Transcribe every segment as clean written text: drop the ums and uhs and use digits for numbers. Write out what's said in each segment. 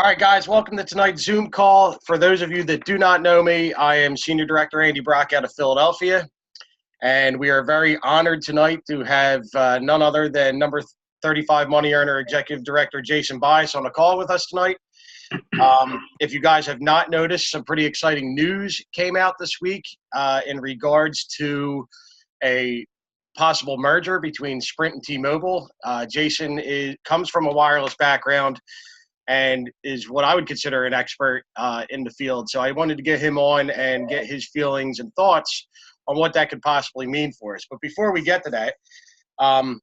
All right, guys, welcome to tonight's Zoom call. For those of you that do not know me, I am Senior Director Andy Brock out of Philadelphia, and we are very honored tonight to have none other than number 35 money earner Executive Director Jason Bias on the call with us tonight. If you guys have not noticed, some pretty exciting news came out this week in regards to a possible merger between Sprint and T-Mobile. Jason comes from a wireless background and is what I would consider an expert in the field. So I wanted to get him on and get his feelings and thoughts on what that could possibly mean for us. But before we get to that, I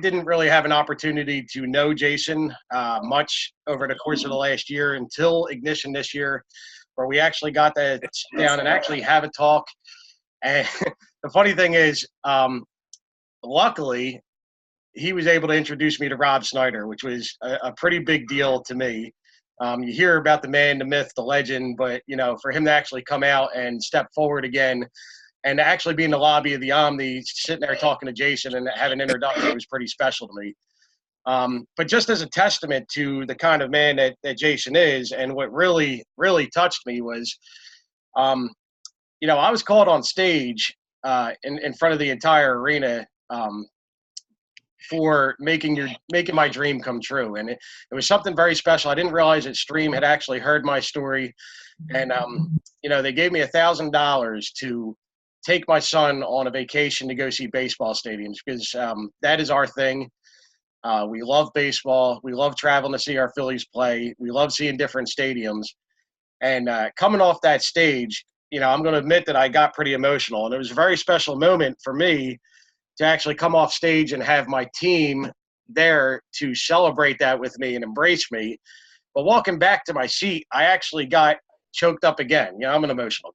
didn't really have an opportunity to know Jason much over the course of the last year until Ignition this year, where we actually got to sit down and actually have a talk. And the funny thing is, luckily, he was able to introduce me to Rob Snyder, which was a pretty big deal to me. You hear about the man, the myth, the legend, but, for him to actually come out and step forward again and to actually be in the lobby of the Omni, sitting there talking to Jason and have an introduction was pretty special to me. But just as a testament to the kind of man that Jason is, and what really, really touched me was, I was called on stage in front of the entire arena for making my dream come true. And it was something very special. I didn't realize that Stream had actually heard my story. And, they gave me $1,000 to take my son on a vacation to go see baseball stadiums because that is our thing. We love baseball. We love traveling to see our Phillies play. We love seeing different stadiums. And coming off that stage, I'm going to admit that I got pretty emotional. And it was a very special moment for me to actually come off stage and have my team there to celebrate that with me and embrace me. But walking back to my seat, I actually got choked up again. I'm an emotional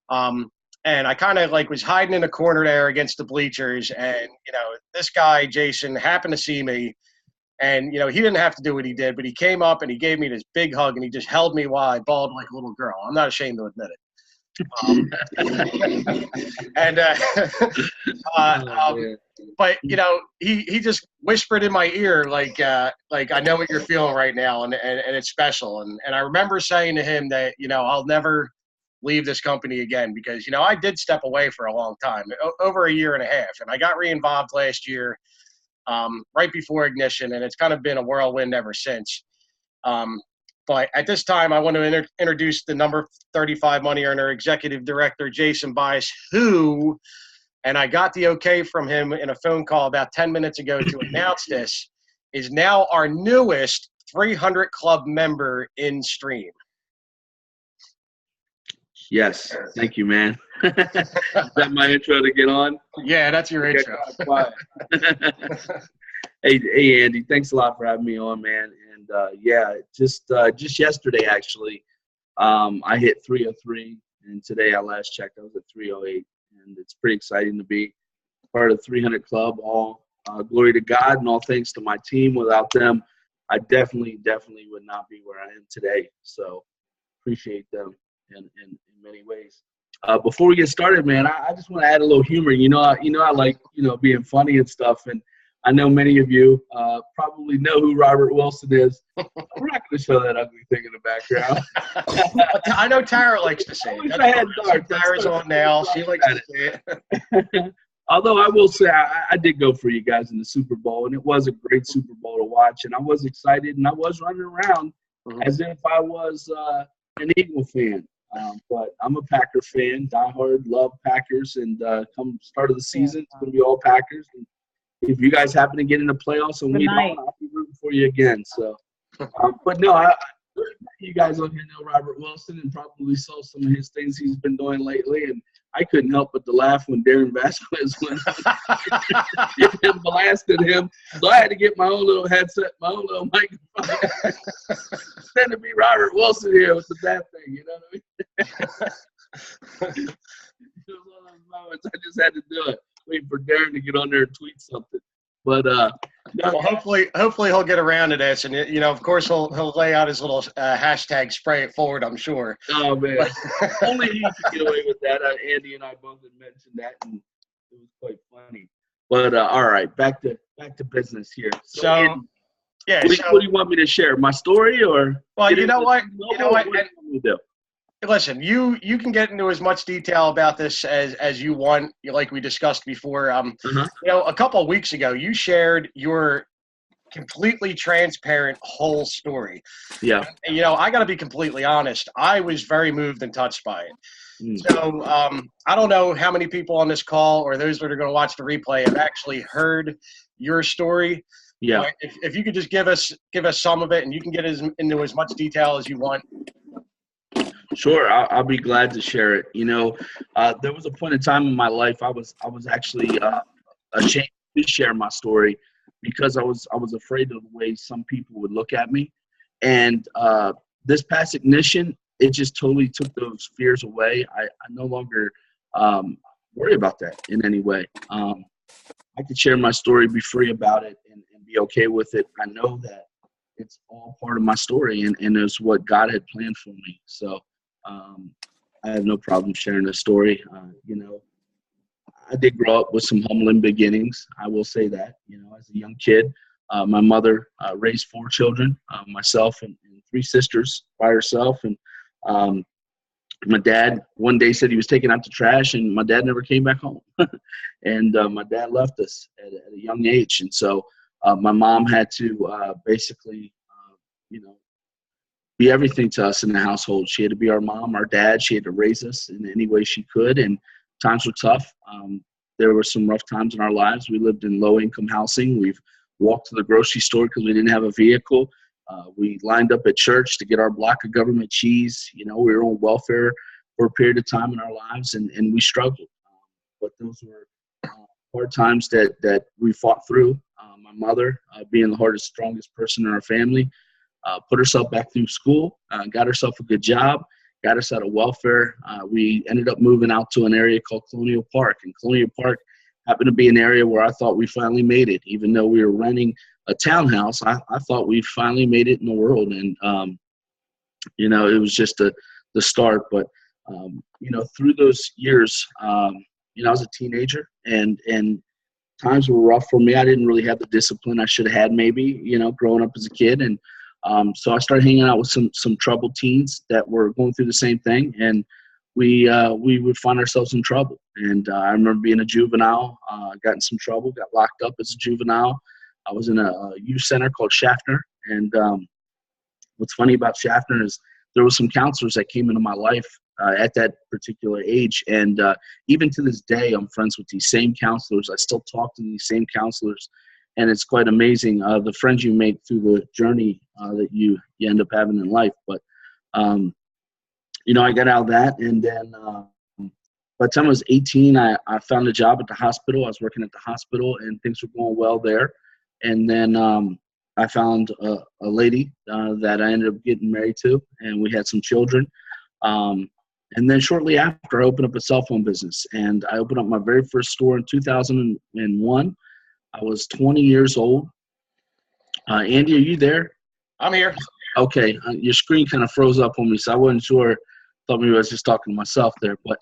guy. And I kind of was hiding in a corner there against the bleachers. And, this guy, Jason, happened to see me. And, he didn't have to do what he did, but he came up and he gave me this big hug and he just held me while I bawled like a little girl. I'm not ashamed to admit it. But he just whispered in my ear like I know what you're feeling right now, and it's special. And I remember saying to him that I'll never leave this company again because I did step away for a long time, over a year and a half, and I got re-involved last year, right before Ignition, and it's kind of been a whirlwind ever since. But at this time, I want to introduce the number 35 money earner, Executive Director Jason Bias, who, and I got the okay from him in a phone call about 10 minutes ago to announce this, is now our newest 300 Club member in Stream. Yes. Thank you, man. Is that my intro to get on? Yeah, that's your intro. Hey, Andy, thanks a lot for having me on, man. And just yesterday, actually, I hit 303, and today I last checked, I was at 308, and it's pretty exciting to be part of the 300 Club. All glory to God and all thanks to my team. Without them, I definitely would not be where I am today. So appreciate them in many ways. Before we get started, man, I just want to add a little humor. I like being funny and stuff, and I know many of you probably know who Robert Wilson is. I'm not going to show that ugly thing in the background. I know Tara likes to say it. Tara's on now. She likes to say it. Although I will say I did go for you guys in the Super Bowl, and it was a great Super Bowl to watch. And I was excited, and I was running around as if I was an Eagle fan. But I'm a Packer fan, diehard, love Packers. And come start of the season, it's going to be all Packers. And if you guys happen to get in the playoffs and we don't, I'll be rooting for you again. So, but no, you guys on here know Robert Wilson and probably saw some of his things he's been doing lately. And I couldn't help but to laugh when Darren Vasquez went and blasted him. So I had to get my own little headset, my own little microphone. Then to be Robert Wilson here with the bad thing, you know what I mean? It was one of those moments I just had to do it. Waiting for Darren to get on there and tweet something. But well, hopefully he'll get around to this, and of course he'll lay out his little hashtag spray it forward. I'm sure. Oh man, only he could get away with that. Andy and I both had mentioned that, and it was quite funny. But all right, back to business here. So Yeah. What do you want me to share? My story or? Well, you know what? What do you want me to do? Listen, you can get into as much detail about this as you want, like we discussed before. A couple of weeks ago, you shared your completely transparent whole story. Yeah. And, I got to be completely honest. I was very moved and touched by it. So I don't know how many people on this call or those that are going to watch the replay have actually heard your story. Yeah. But if you could just give us some of it, and you can get into as much detail as you want. Sure, I'll be glad to share it. There was a point in time in my life I was actually ashamed to share my story because I was afraid of the way some people would look at me, and this past ignition, it just totally took those fears away. I no longer worry about that in any way. I could share my story, be free about it, and be okay with it. I know that it's all part of my story, and it's what God had planned for me. So I have no problem sharing the story. I did grow up with some humbling beginnings. I will say that, as a young kid, my mother raised 4 children, myself and 3 sisters by herself. And my dad one day said he was taking out the trash, and my dad never came back home. And my dad left us at a young age. And so my mom had to basically, be everything to us in the household. She had to be our mom, our dad. She had to raise us in any way she could, and times were tough. There were some rough times in our lives. We lived in low-income housing. We've walked to the grocery store because we didn't have a vehicle. We lined up at church to get our block of government cheese. We were on welfare for a period of time in our lives, and we struggled. But those were hard times that we fought through. My mother, being the hardest, strongest person in our family, put herself back through school, got herself a good job, got us out of welfare. We ended up moving out to an area called Colonial Park. And Colonial Park happened to be an area where I thought we finally made it. Even though we were renting a townhouse, I thought we finally made it in the world. And, it was just the start. But, through those years, I was a teenager, and times were rough for me. I didn't really have the discipline I should have had maybe, growing up as a kid. And so I started hanging out with some troubled teens that were going through the same thing, and we would find ourselves in trouble. And I remember being a juvenile, got in some trouble, got locked up as a juvenile. I was in a youth center called Schaffner, and what's funny about Schaffner is there were some counselors that came into my life at that particular age, and even to this day, I'm friends with these same counselors. I still talk to these same counselors. And it's quite amazing the friends you make through the journey that you end up having in life. But, I got out of that. And then by the time I was 18, I found a job at the hospital. I was working at the hospital, and things were going well there. And then I found a lady that I ended up getting married to, and we had some children. And then shortly after, I opened up a cell phone business. And I opened up my very first store in 2001. I was 20 years old. Andy, are you there? I'm here. Okay. Your screen kind of froze up on me, so I wasn't sure. Thought maybe I was just talking to myself there. But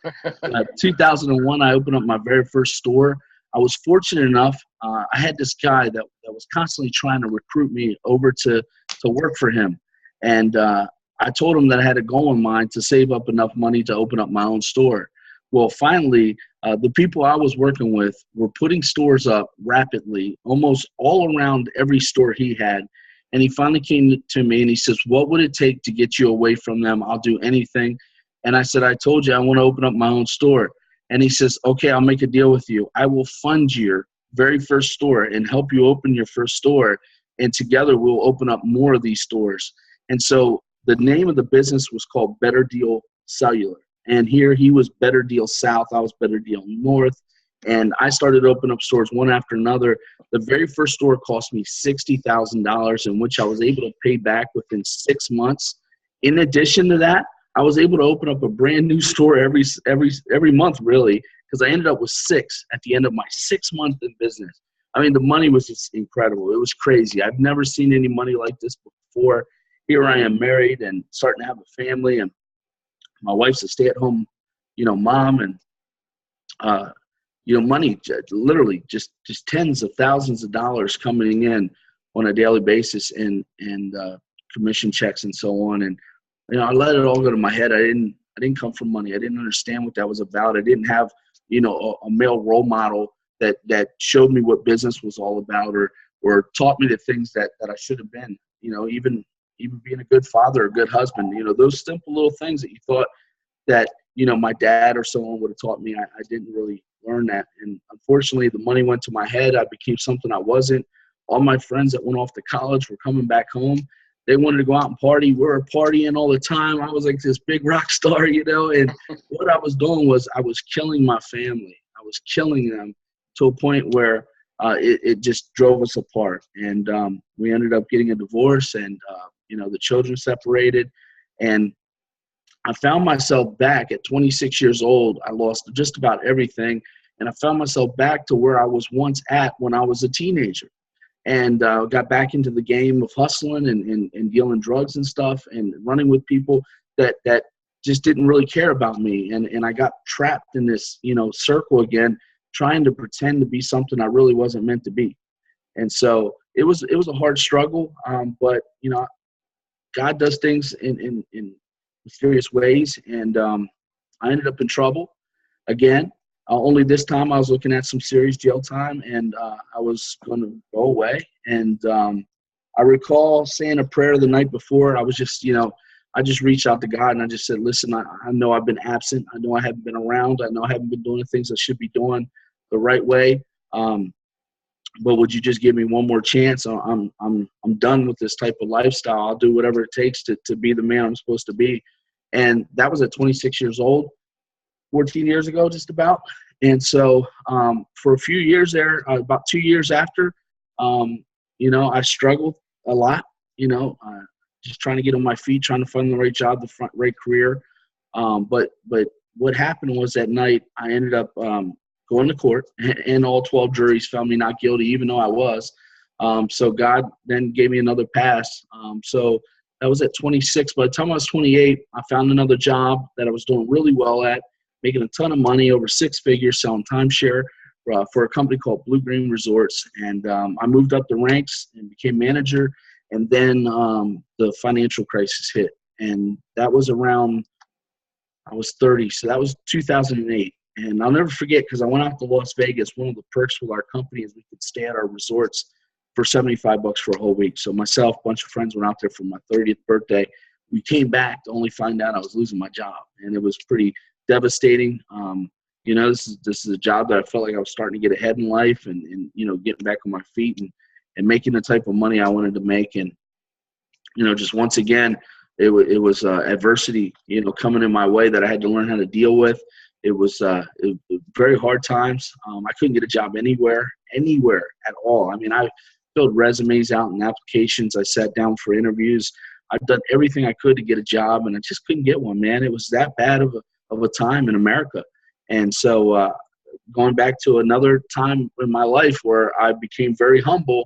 2001, I opened up my very first store. I was fortunate enough. I had this guy that was constantly trying to recruit me over to work for him. And I told him that I had a goal in mind to save up enough money to open up my own store. Well, finally, the people I was working with were putting stores up rapidly, almost all around every store he had. And he finally came to me and he says, "What would it take to get you away from them? I'll do anything." And I said, "I told you I want to open up my own store." And he says, "Okay, I'll make a deal with you. I will fund your very first store and help you open your first store. And together we'll open up more of these stores." And so the name of the business was called Better Deal Cellular. And here he was Better Deal South, I was Better Deal North. And I started opening up stores one after another. The very first store cost me $60,000, in which I was able to pay back within 6 months. In addition to that, I was able to open up a brand new store every month, really, because I ended up with 6 at the end of my 6 months in business. I mean, the money was just incredible. It was crazy. I've never seen any money like this before. Here I am married and starting to have a family, and my wife's a stay-at-home, mom, and money, literally just tens of thousands of dollars coming in on a daily basis and commission checks and so on. And, I let it all go to my head. I didn't come from money. I didn't understand what that was about. I didn't have, a male role model that showed me what business was all about or taught me the things that I should have been, even being a good father, a good husband, those simple little things that you thought that, my dad or someone would have taught me. I didn't really learn that. And unfortunately, the money went to my head. I became something I wasn't. All my friends that went off to college were coming back home. They wanted to go out and party. We were partying all the time. I was like this big rock star, and what I was doing was I was killing my family. I was killing them to a point where it just drove us apart. And we ended up getting a divorce, and, the children separated. And I found myself back at 26 years old. I lost just about everything. And I found myself back to where I was once at when I was a teenager. And got back into the game of hustling and dealing drugs and stuff and running with people that just didn't really care about me. And I got trapped in this, circle again, trying to pretend to be something I really wasn't meant to be. And so it was a hard struggle. But, God does things in mysterious ways. And I ended up in trouble again. Only this time I was looking at some serious jail time, and I was going to go away. And I recall saying a prayer the night before. I was just, I just reached out to God, and I just said, listen, I know I've been absent. I know I haven't been around. I know I haven't been doing the things I should be doing the right way. But would you just give me one more chance? I'm done with this type of lifestyle. I'll do whatever it takes to be the man I'm supposed to be. And that was at 26 years old. 14 years ago, just about. And so for a few years there, about 2 years after, I struggled a lot, just trying to get on my feet, trying to find the right job, the right career. But what happened was that night I ended up going to court, and all 12 juries found me not guilty, even though I was. So God then gave me another pass. So that was at 26. By the time I was 28, I found another job that I was doing really well at, making a ton of money, over 6 figures, selling timeshare for a company called Blue Green Resorts. And I moved up the ranks and became manager. And then the financial crisis hit. And that was around, I was 30. So that was 2008. And I'll never forget, because I went out to Las Vegas. One of the perks with our company is we could stay at our resorts for $75 for a whole week. So myself, a bunch of friends went out there for my 30th birthday. We came back to only find out I was losing my job. And it was pretty devastating. This is a job that I felt like I was starting to get ahead in life and getting back on my feet and making the type of money I wanted to make. And, just once again, it was adversity, coming in my way that I had to learn how to deal with. It was very hard times. I couldn't get a job anywhere at all. I mean, I filled resumes out and applications. I sat down for interviews. I've done everything I could to get a job, and I just couldn't get one, man. It was that bad of a time in America. And so going back to another time in my life where I became very humble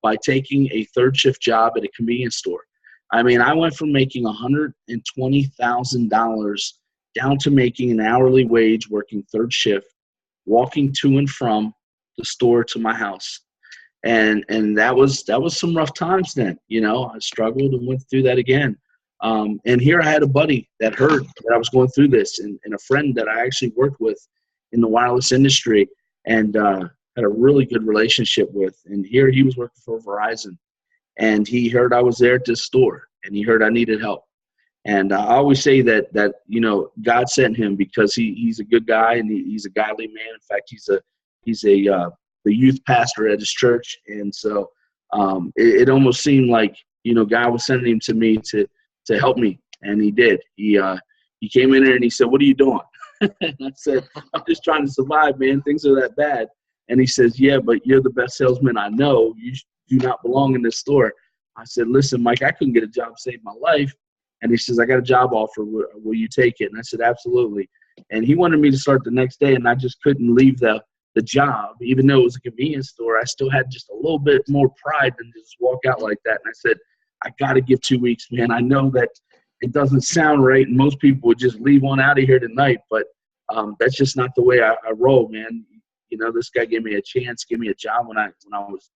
by taking a third shift job at a convenience store. I mean, I went from making $120,000 down to making an hourly wage, working third shift, walking to and from the store to my house. And that was some rough times then. I struggled and went through that again. And here I had a buddy that heard that I was going through this, and a friend that I actually worked with in the wireless industry and had a really good relationship with. And here he was working for Verizon, and he heard I was there at this store, and he heard I needed help. And I always say that God sent him, because he's a good guy and he's a godly man. In fact, he's the youth pastor at his church. And so it almost seemed like God was sending him to me to help me, and he did. He came in there and he said, "What are you doing?" And I said, "I'm just trying to survive, man. Things are that bad." And he says, "Yeah, but you're the best salesman I know. You do not belong in this store." I said, "Listen, Mike, I couldn't get a job to save my life." And he says, "I got a job offer. Will you take it?" And I said, "Absolutely." And he wanted me to start the next day, and I just couldn't leave the job. Even though it was a convenience store, I still had just a little bit more pride than just walk out like that. And I said, "I got to give 2 weeks, man. I know that it doesn't sound right, and most people would just leave on out of here tonight, but that's just not the way I roll, man. This guy gave me a chance, gave me a job when I was,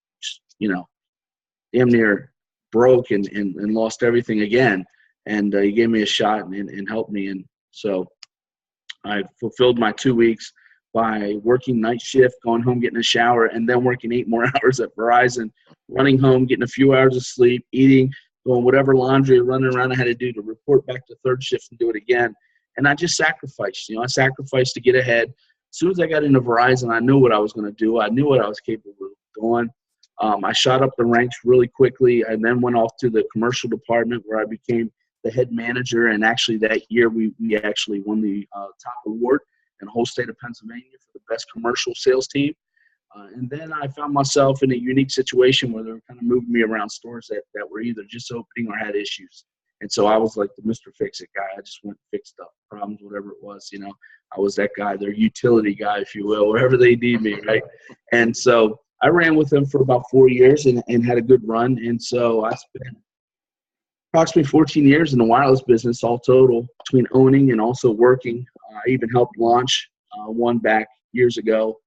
damn near broke and lost everything again. And he gave me a shot and helped me. And so I fulfilled my 2 weeks by working night shift, going home, getting a shower, and then working 8 more hours at Verizon, running home, getting a few hours of sleep, eating, doing whatever laundry, running around I had to do to report back to third shift and do it again. And I just sacrificed. I sacrificed to get ahead. As soon as I got into Verizon, I knew what I was going to do. I knew what I was capable of doing. I shot up the ranks really quickly. I then went off to the commercial department where I became the head manager. And actually that year we actually won the top award in the whole state of Pennsylvania for the best commercial sales team. And then I found myself in a unique situation where they were kind of moving me around stores that were either just opening or had issues. And so I was like the Mr. Fix-It guy. I just went and fixed up problems, whatever it was. I was that guy, their utility guy, if you will, wherever they need me, right? And so I ran with them for about 4 years and had a good run. And so I spent approximately 14 years in the wireless business, all total, between owning and also working. I even helped launch one back years ago.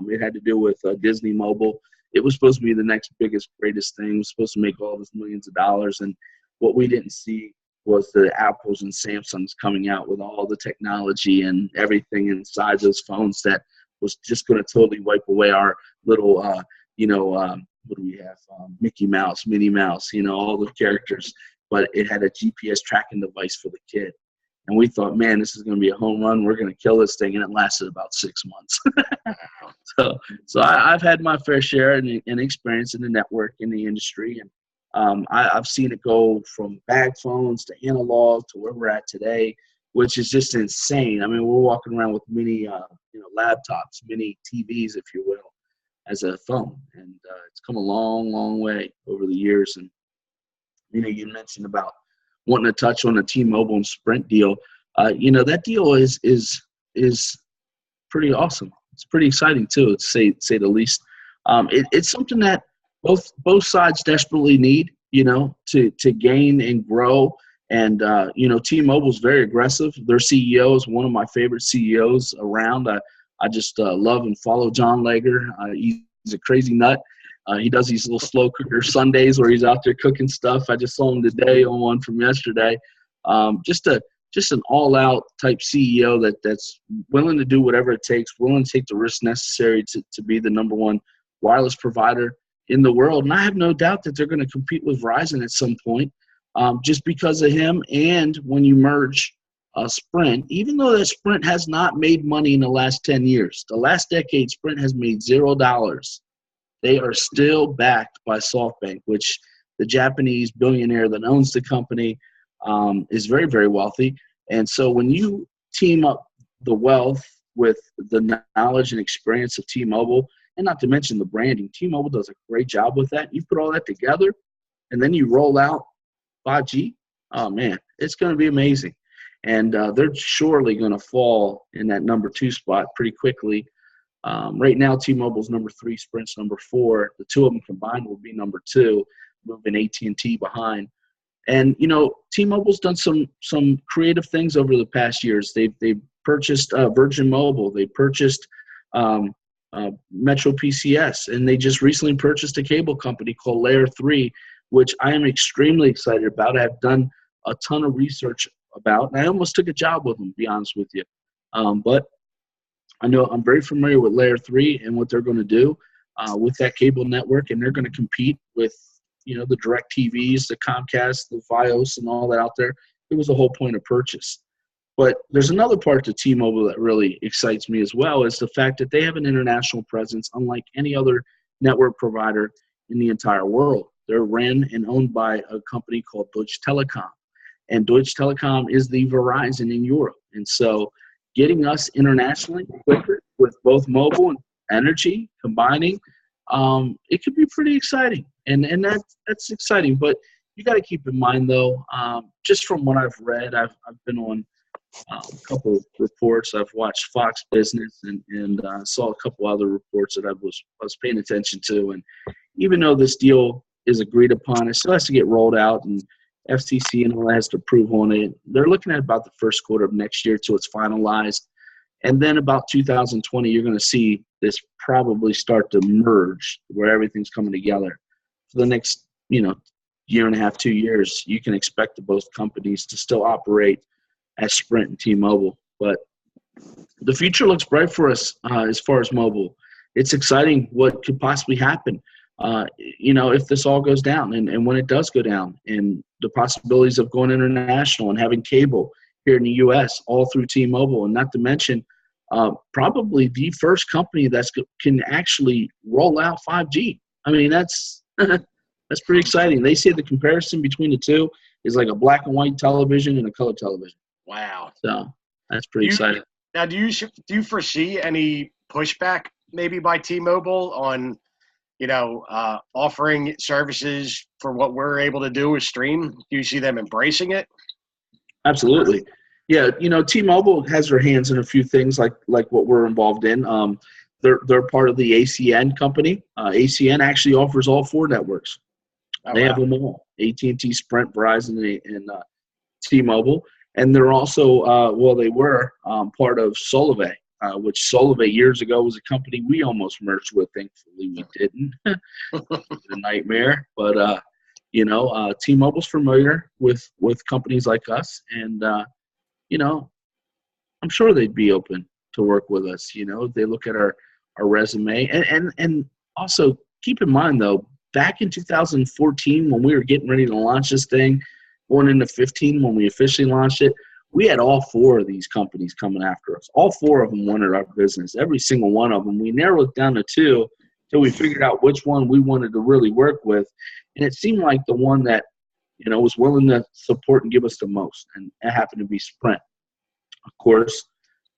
It had to do with Disney Mobile. It was supposed to be the next biggest, greatest thing. It was supposed to make all this millions of dollars. And what we didn't see was the Apples and Samsungs coming out with all the technology and everything inside those phones that was just going to totally wipe away our little, what do we have? Mickey Mouse, Minnie Mouse, all the characters. But it had a GPS tracking device for the kid. And we thought, man, this is going to be a home run. We're going to kill this thing. And it lasted about 6 months. So I've had my fair share and experience in the network, in the industry. And I've seen it go from bag phones to analog to where we're at today, which is just insane. I mean, we're walking around with mini, laptops, mini TVs, if you will, as a phone. And it's come a long, long way over the years. And, you mentioned about wanting to touch on the T-Mobile and Sprint deal. That deal is pretty awesome. It's pretty exciting too, to say the least. It's something that both sides desperately need, to gain and grow. And T-Mobile's very aggressive. Their CEO is one of my favorite CEOs around. I just love and follow John Lager. He's a crazy nut. He does these little slow cooker Sundays where he's out there cooking stuff. I just saw him today on one from yesterday. Just an all-out type CEO that's willing to do whatever it takes, willing to take the risk necessary to be the number one wireless provider in the world. And I have no doubt that they're going to compete with Verizon at some point, just because of him. And when you merge Sprint, even though that Sprint has not made money in the last 10 years, the last decade Sprint has made $0. They are still backed by SoftBank, which the Japanese billionaire that owns the company is very, very wealthy. And so when you team up the wealth with the knowledge and experience of T-Mobile, and not to mention the branding, T-Mobile does a great job with that. You put all that together, and then you roll out 5G, oh, man, it's going to be amazing. And they're surely going to fall in that number 2 spot pretty quickly. Right now, T-Mobile's number 3, Sprint's number 4. The two of them combined will be number 2, moving AT&T behind. And T-Mobile's done some creative things over the past years. They've purchased Virgin Mobile. They purchased Metro PCS, and they just recently purchased a cable company called Layer 3, which I am extremely excited about. I've done a ton of research about, and I almost took a job with them, to be honest with you. But I know I'm very familiar with Layer 3 and what they're going to do with that cable network, and they're going to compete with, the Direct TVs, the Comcast, the Fios, and all that out there. It was the whole point of purchase. But there's another part to T-Mobile that really excites me as well, is the fact that they have an international presence unlike any other network provider in the entire world. They're ran and owned by a company called Deutsche Telekom. And Deutsche Telekom is the Verizon in Europe. And so getting us internationally quicker with both mobile and energy combining, it could be pretty exciting. And that's exciting. But you got to keep in mind, though, just from what I've read, I've been on a couple of reports. I've watched Fox Business and saw a couple other reports that I was paying attention to. And even though this deal is agreed upon, it still has to get rolled out, and FCC and all that has to approve on it. They're looking at about the first quarter of next year till it's finalized. And then about 2020, you're going to see this probably start to merge where everything's coming together. For the next year and a half, 2 years, you can expect both companies to still operate as Sprint and T-Mobile. But the future looks bright for us as far as mobile. It's exciting what could possibly happen, if this all goes down and when it does go down, and the possibilities of going international and having cable here in the U.S. all through T-Mobile, and not to mention probably the first company that can actually roll out 5G. I mean, that's that's pretty exciting. They say the comparison between the two is like a black and white television and a color television. Wow. So that's pretty exciting. Now, do you foresee any pushback maybe by T-Mobile on, offering services for what we're able to do with Stream? Do you see them embracing it? Absolutely. Yeah, T-Mobile has their hands in a few things like what we're involved in. They're part of the ACN company. ACN actually offers all 4 networks. They have them all: AT&T, Sprint, Verizon, and T-Mobile. And they're also, they were part of Solvay, which Solvay years ago was a company we almost merged with. Thankfully, we didn't. It was a nightmare. But, T-Mobile's familiar with companies like us. And, I'm sure they'd be open to work with us. They look at our resume. And also keep in mind, though, back in 2014 when we were getting ready to launch this thing, going into 15 when we officially launched it, we had all 4 of these companies coming after us. All 4 of them wanted our business, every single one of them. We narrowed it down to 2 until we figured out which one we wanted to really work with. And it seemed like the one that, was willing to support and give us the most. And it happened to be Sprint. Of course,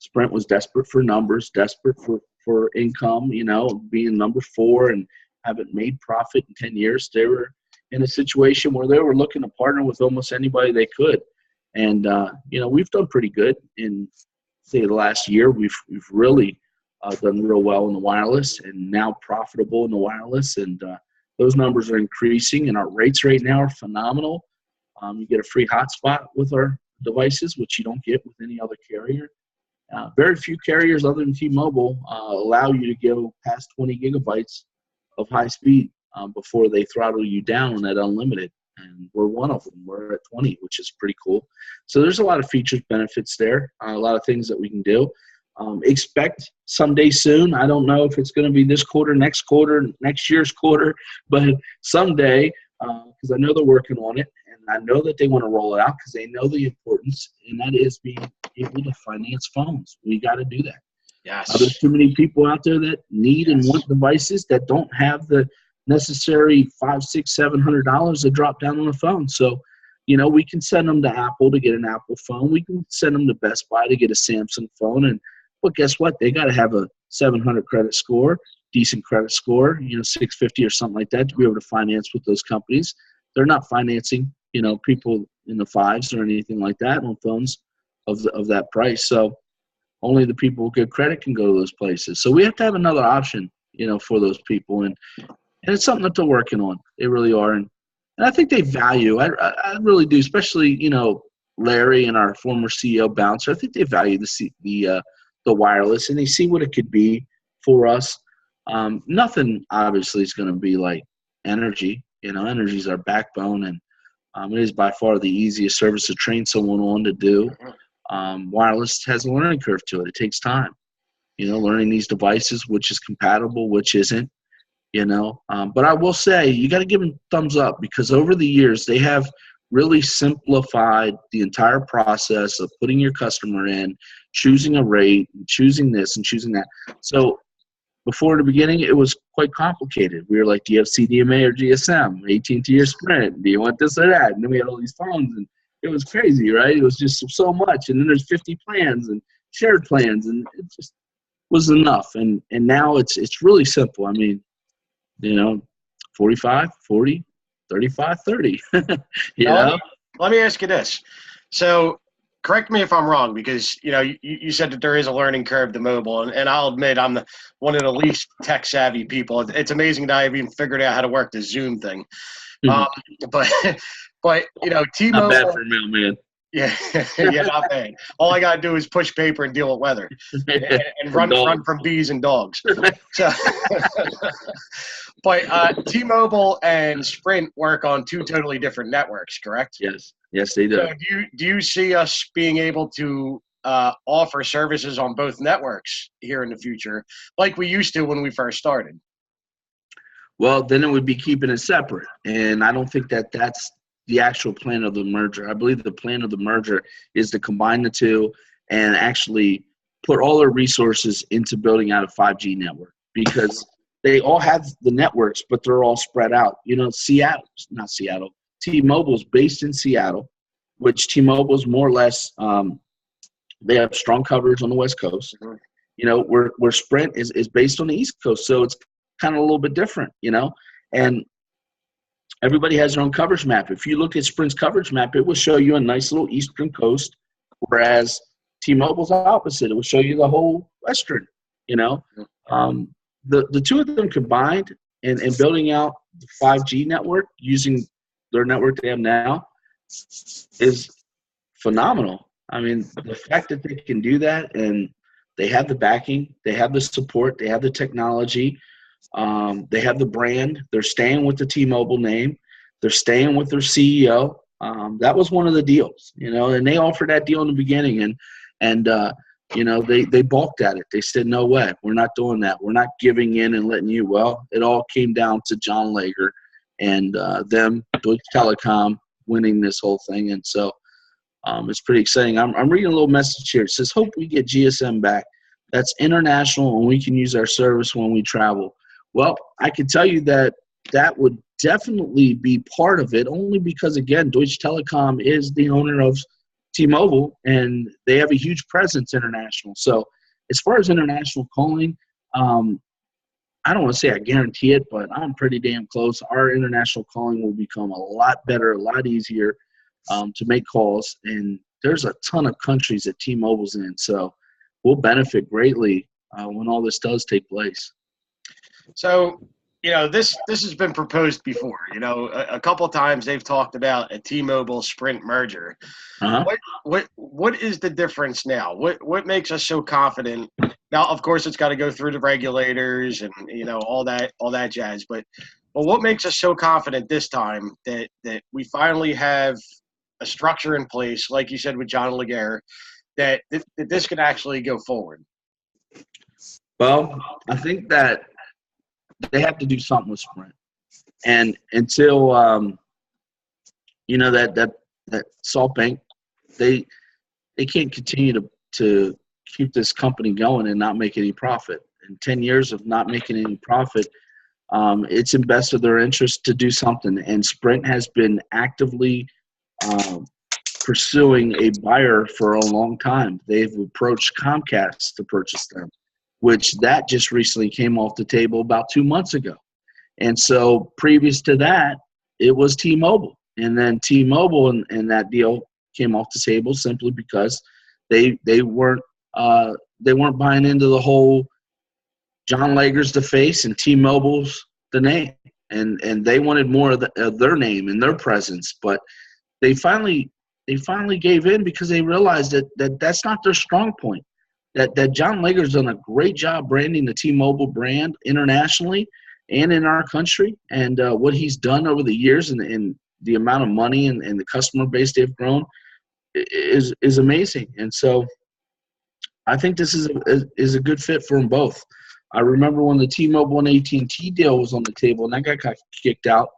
Sprint was desperate for numbers, desperate for income, being number 4 and haven't made profit in 10 years. They were in a situation where they were looking to partner with almost anybody they could. And, we've done pretty good in, say, the last year. We've really done real well in the wireless and now profitable in the wireless. And those numbers are increasing, and our rates right now are phenomenal. You get a free hotspot with our devices, which you don't get with any other carrier. Very few carriers other than T-Mobile allow you to go past 20 gigabytes of high speed before they throttle you down on that unlimited. And we're one of them. We're at 20, which is pretty cool. So there's a lot of features, benefits there, a lot of things that we can do. Expect someday soon. I don't know if it's going to be this quarter, next year's quarter, but someday, because I know they're working on it, and I know that they want to roll it out because they know the importance, and that is being able to finance phones. We got to do that. Yes. There's too many people out there that need and want devices that don't have the necessary $500, $600, $700 to drop down on a phone. So, we can send them to Apple to get an Apple phone. We can send them to Best Buy to get a Samsung phone. But guess what? They got to have a 700 credit score, decent credit score, 650 or something like that to be able to finance with those companies. They're not financing, people in the 5s or anything like that on phones of that price. So only the people with good credit can go to those places. So we have to have another option, for those people. And it's something that they're working on. They really are. And I think they value, I really do, especially, Larry and our former CEO Bouncer. I think they value the wireless, and they see what it could be for us. Nothing obviously is going to be like energy. Energy is our backbone, and it is by far the easiest service to train someone on to do. Wireless has a learning curve to it. It takes time, learning these devices, which is compatible, which isn't. But I will say you got to give them thumbs up because over the years they have really simplified the entire process of putting your customer in, choosing a rate, choosing this and choosing that. So before the beginning, it was quite complicated. We were like, do you have CDMA or GSM, AT&T or Sprint? Do you want this or that? And then we had all these phones, and it was crazy, right? It was just so much. And then there's 50 plans and shared plans, and it just was enough. And now it's really simple. I mean, 45, 40, 35, 30. Let me ask you this. So correct me if I'm wrong, because, you said that there is a learning curve to mobile, and I'll admit I'm one of the least tech savvy people. It's amazing that I've even figured out how to work the Zoom thing. But T-Mobile. Not bad for a mailman. Yeah, yeah, not bad. All I got to do is push paper and deal with weather, and run from bees and dogs. So, but T-Mobile and Sprint work on two totally different networks, correct? Yes, they do. So, do you see us being able to offer services on both networks here in the future, like we used to when we first started? Well, then it would be keeping it separate, and I don't think that that's the actual plan of the merger. I believe the plan of the merger is to combine the two and actually put all their resources into building out a 5G network, because they all have the networks, but they're all spread out. You know, T-Mobile's based in Seattle, which T-Mobile's more or less, they have strong coverage on the West Coast. Mhm. You know, where Sprint is based on the East Coast, so it's kind of a little bit different, you know, and everybody has their own coverage map. If you look at Sprint's coverage map, it will show you a nice little eastern coast, whereas T-Mobile's opposite. It will show you the whole western, you know. The two of them combined and building out the 5G network using their network they have now is phenomenal. I mean, the fact that they can do that, and they have the backing, they have the support, they have the technology, they have the brand. They're staying with the T-Mobile name. They're staying with their CEO. That was one of the deals, you know, and they offered that deal in the beginning, and you know, they balked at it. They said, no way, we're not doing that. We're not giving in and letting you. Well, it all came down to John Lager and them, Deutsche Telekom, winning this whole thing, and so it's pretty exciting. I'm reading a little message here. It says, hope we get GSM back. That's international, and we can use our service when we travel. Well, I can tell you that that would definitely be part of it, only because, again, Deutsche Telekom is the owner of T-Mobile, and they have a huge presence international. So as far as international calling, I don't want to say I guarantee it, but I'm pretty damn close. Our international calling will become a lot better, a lot easier to make calls. And there's a ton of countries that T-Mobile's in, so we'll benefit greatly when all this does take place. So, this has been proposed before. A couple of times they've talked about a T-Mobile Sprint merger. Uh-huh. What is the difference now? What makes us so confident? Now, of course, it's got to go through the regulators and all that jazz. But what makes us so confident this time that we finally have a structure in place, like you said with John Laguerre, that this could actually go forward? Well, I think that they have to do something with Sprint, and until that SoftBank, they can't continue to keep this company going and not make any profit. In 10 years of not making any profit, it's in best of their interest to do something. And Sprint has been actively pursuing a buyer for a long time. They've approached Comcast to purchase them, which that just recently came off the table about 2 months ago. And so previous to that, it was T-Mobile. And then T-Mobile and that deal came off the table simply because they weren't buying into the whole John Lager's the face and T-Mobile's the name. And they wanted more of their name and their presence. But they finally gave in because they realized that that's not their strong point. That John Lager's done a great job branding the T-Mobile brand internationally and in our country, and what he's done over the years and the amount of money and the customer base they've grown is amazing. And so I think this is a good fit for them both. I remember when the T-Mobile and AT&T deal was on the table and that got kicked out,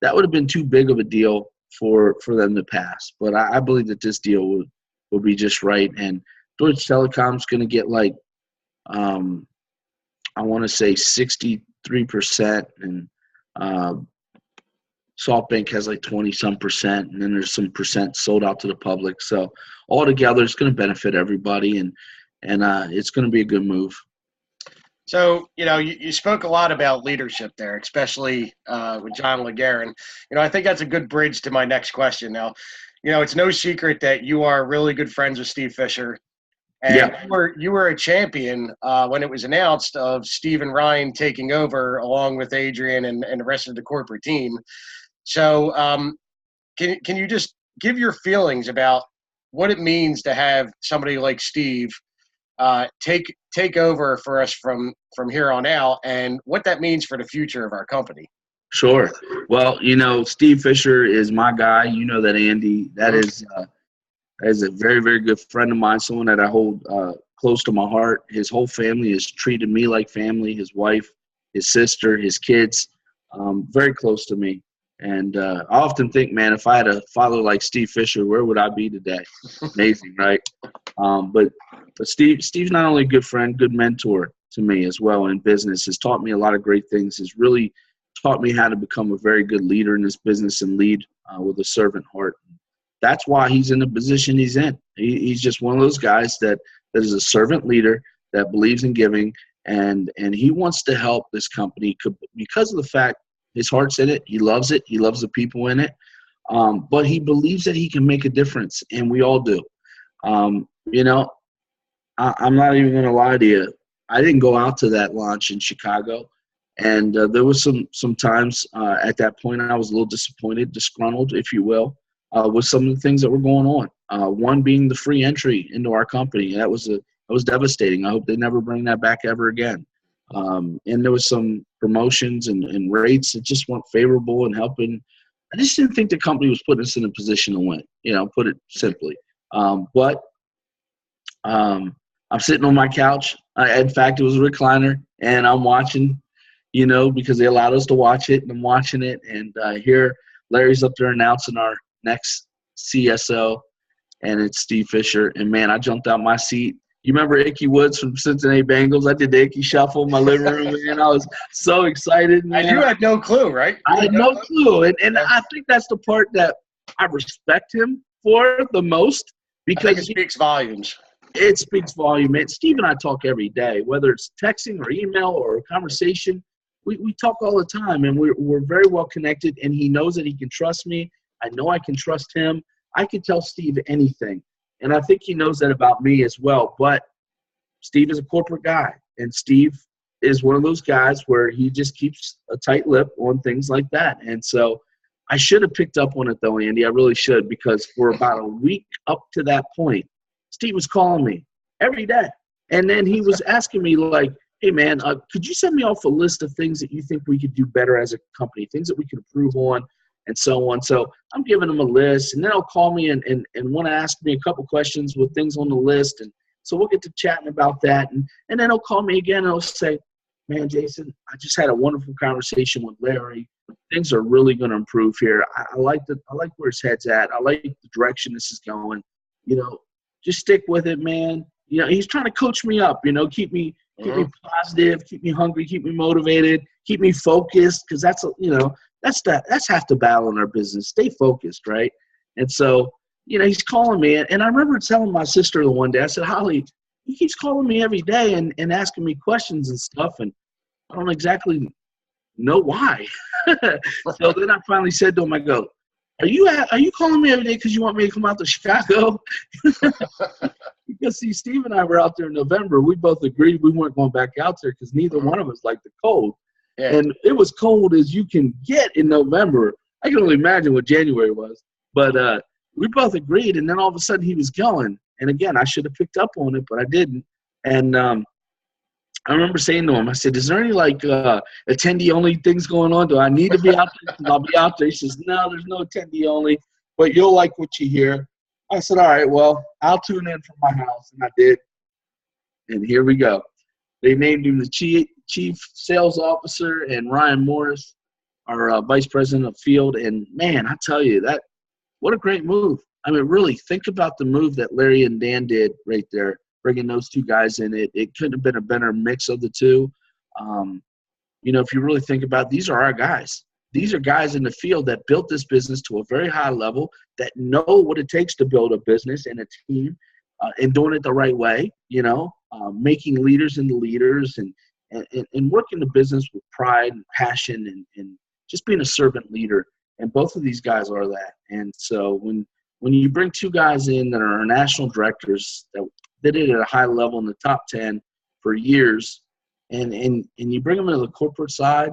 that would have been too big of a deal for them to pass. But I believe that this deal will be just right, and Deutsche Telekom's going to get I want to say 63%, and SoftBank has 20-some percent, and then there's some percent sold out to the public. So altogether, it's going to benefit everybody, and it's going to be a good move. So, you spoke a lot about leadership there, especially with John Laguerre. And, I think that's a good bridge to my next question. Now, it's no secret that you are really good friends with Steve Fisher. And yeah. you were a champion when it was announced of Steve and Ryan taking over along with Adrian and the rest of the corporate team. So can you just give your feelings about what it means to have somebody like Steve take over for us from here on out, and what that means for the future of our company. Sure. Well, Steve Fisher is my guy. You know that, Andy. That is a very, very good friend of mine, someone that I hold close to my heart. His whole family has treated me like family, his wife, his sister, his kids, very close to me. And I often think, man, if I had a father like Steve Fisher, where would I be today? Amazing, right? But Steve's not only a good friend, good mentor to me as well in business, has taught me a lot of great things, has really taught me how to become a very good leader in this business and lead with a servant heart. That's why he's in the position he's in. He's just one of those guys that is a servant leader that believes in giving, and he wants to help this company because of the fact his heart's in it. He loves it. He loves the people in it. But he believes that he can make a difference, and we all do. I'm not even going to lie to you. I didn't go out to that launch in Chicago, and there was some times at that point I was a little disappointed, disgruntled, if you will, with some of the things that were going on. One being the free entry into our company. That was devastating. I hope they never bring that back ever again. And there was some promotions and rates that just weren't favorable and helping. I just didn't think the company was putting us in a position to win, put it simply. But I'm sitting on my couch. In fact, it was a recliner, and I'm watching, because they allowed us to watch it, and I'm watching it, and here Larry's up there announcing our next CSO, and it's Steve Fisher. And, man, I jumped out my seat. You remember Ickey Woods from Cincinnati Bengals? I did the Ickey Shuffle in my living room, and I was so excited. Man. And you had no clue, right? I had no clue. And I think that's the part that I respect him for the most, because it speaks volumes. It speaks volume. Man, Steve and I talk every day, whether it's texting or email or a conversation. We talk all the time, and we're very well connected, and he knows that he can trust me. I know I can trust him. I can tell Steve anything. And I think he knows that about me as well. But Steve is a corporate guy, and Steve is one of those guys where he just keeps a tight lip on things like that. And so I should have picked up on it, though, Andy. I really should, because for about a week up to that point, Steve was calling me every day. And then he was asking me, like, hey, man, could you send me off a list of things that you think we could do better as a company, things that we could improve on, and so on. So I'm giving him a list, and then he'll call me and want to ask me a couple questions with things on the list. And so we'll get to chatting about that. And then he'll call me again, and he'll say, man, Jason, I just had a wonderful conversation with Larry. Things are really going to improve here. I like where his head's at. I like the direction this is going. Just stick with it, man. He's trying to coach me up, keep me positive, keep me hungry, keep me motivated, keep me focused, because that's half the battle in our business. Stay focused, right? And so, he's calling me, and I remember telling my sister the one day, I said, Holly, he keeps calling me every day and asking me questions and stuff, and I don't exactly know why. So then I finally said to him, I go, Are you calling me every day because you want me to come out to Chicago? Because, see, Steve and I were out there in November. We both agreed we weren't going back out there because neither one of us liked the cold. Yeah. And it was cold as you can get in November. I can only imagine what January was. But we both agreed, and then all of a sudden he was going. And, again, I should have picked up on it, but I didn't. And I remember saying to him, I said, is there any, attendee-only things going on? Do I need to be out there? I'll be out there. He says, no, there's no attendee-only, but you'll like what you hear. I said, all right, well, I'll tune in from my house, and I did. And here we go. They named him the chief sales officer, and Ryan Morris, our vice president of field. And, man, I tell you, what a great move. I mean, really, think about the move that Larry and Dan did right there, bringing those two guys in. It couldn't have been a better mix of the two. If you really think about it, these are our guys. These are guys in the field that built this business to a very high level, that know what it takes to build a business and a team, and doing it the right way, making leaders into leaders and working the business with pride and passion and just being a servant leader. And both of these guys are that. And so when you bring two guys in that are national directors that did it at a high level in the top 10 for years, and you bring them into the corporate side,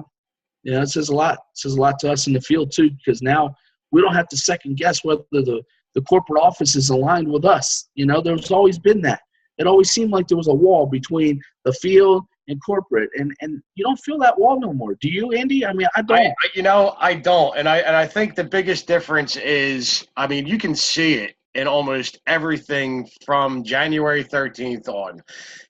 it says a lot. It says a lot to us in the field too, because now we don't have to second guess whether the the corporate office is aligned with us. You know, there's always been that. It always seemed like there was a wall between the field and corporate, and you don't feel that wall no more. Do you, Andy? I mean, I don't. I don't, and I think the biggest difference is, I mean, you can see it in almost everything from January 13th on.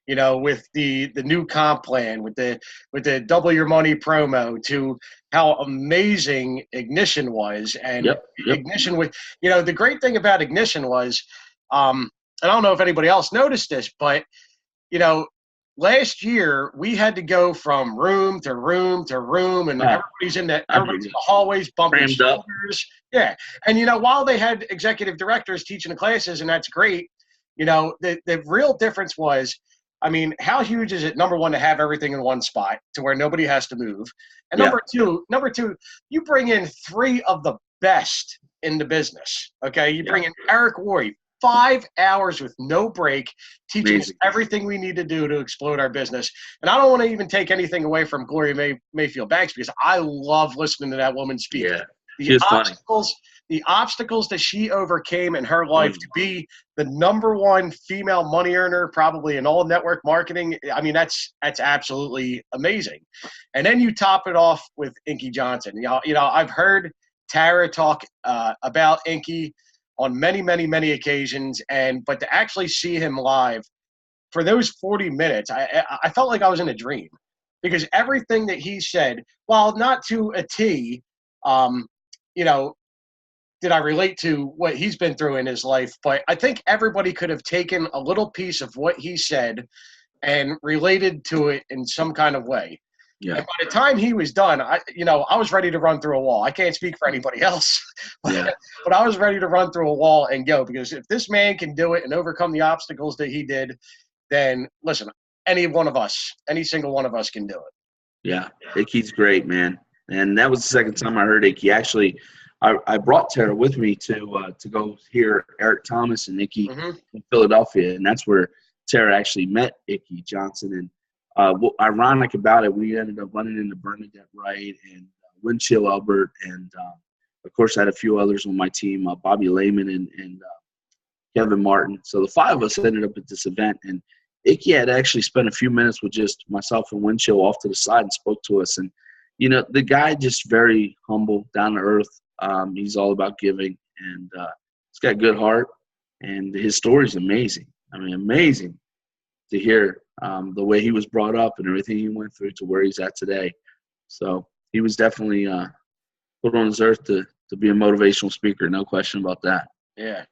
You know, with the new comp plan, with the double your money promo, to how amazing Ignition was, and Yep. Ignition with, you know, the great thing about Ignition was, I don't know if anybody else noticed this, but you know, last year we had to go from room to room to room, and everybody's in the hallways bumping shoulders. Yeah, and you know, while they had executive directors teaching the classes, and that's great, you know, the real difference was, I mean, how huge is it, number one, to have everything in one spot to where nobody has to move? And number two, you bring in three of the best in the business. Okay. You bring in Eric Worre, 5 hours with no break, teaching us everything we need to do to explode our business. And I don't want to even take anything away from Gloria Mayfield Banks, because I love listening to that woman speak. Yeah. The obstacles that she overcame in her life to be the number one female money earner probably in all network marketing, I mean, that's absolutely amazing. And then you top it off with Inky Johnson. You know, I've heard Tara talk about Inky on many occasions, but to actually see him live for those 40 minutes, I felt like I was in a dream, because everything that he said, while not to a T, you know, did I relate to what he's been through in his life, but I think everybody could have taken a little piece of what he said and related to it in some kind of way. Yeah. And by the time he was done, I was ready to run through a wall. I can't speak for anybody else, but I was ready to run through a wall and go, because if this man can do it and overcome the obstacles that he did, then listen, any single one of us can do it. Yeah, Icky's great, man. And that was the second time I heard Icky. Actually, I brought Tara with me to go hear Eric Thomas and Icky in Philadelphia, and that's where Tara actually met Icky Johnson. And what ironic about it, we ended up running into Bernadette Wright and Winchell Albert, and of course I had a few others on my team, Bobby Lehman and Kevin Martin. So the five of us ended up at this event, and Icky had actually spent a few minutes with just myself and Winchell off to the side and spoke to us. And you know, the guy just very humble, down to earth. He's all about giving, and he's got a good heart, and his story is amazing. I mean, amazing to hear the way he was brought up and everything he went through to where he's at today. So he was definitely put on this earth to be a motivational speaker, no question about that. Yeah.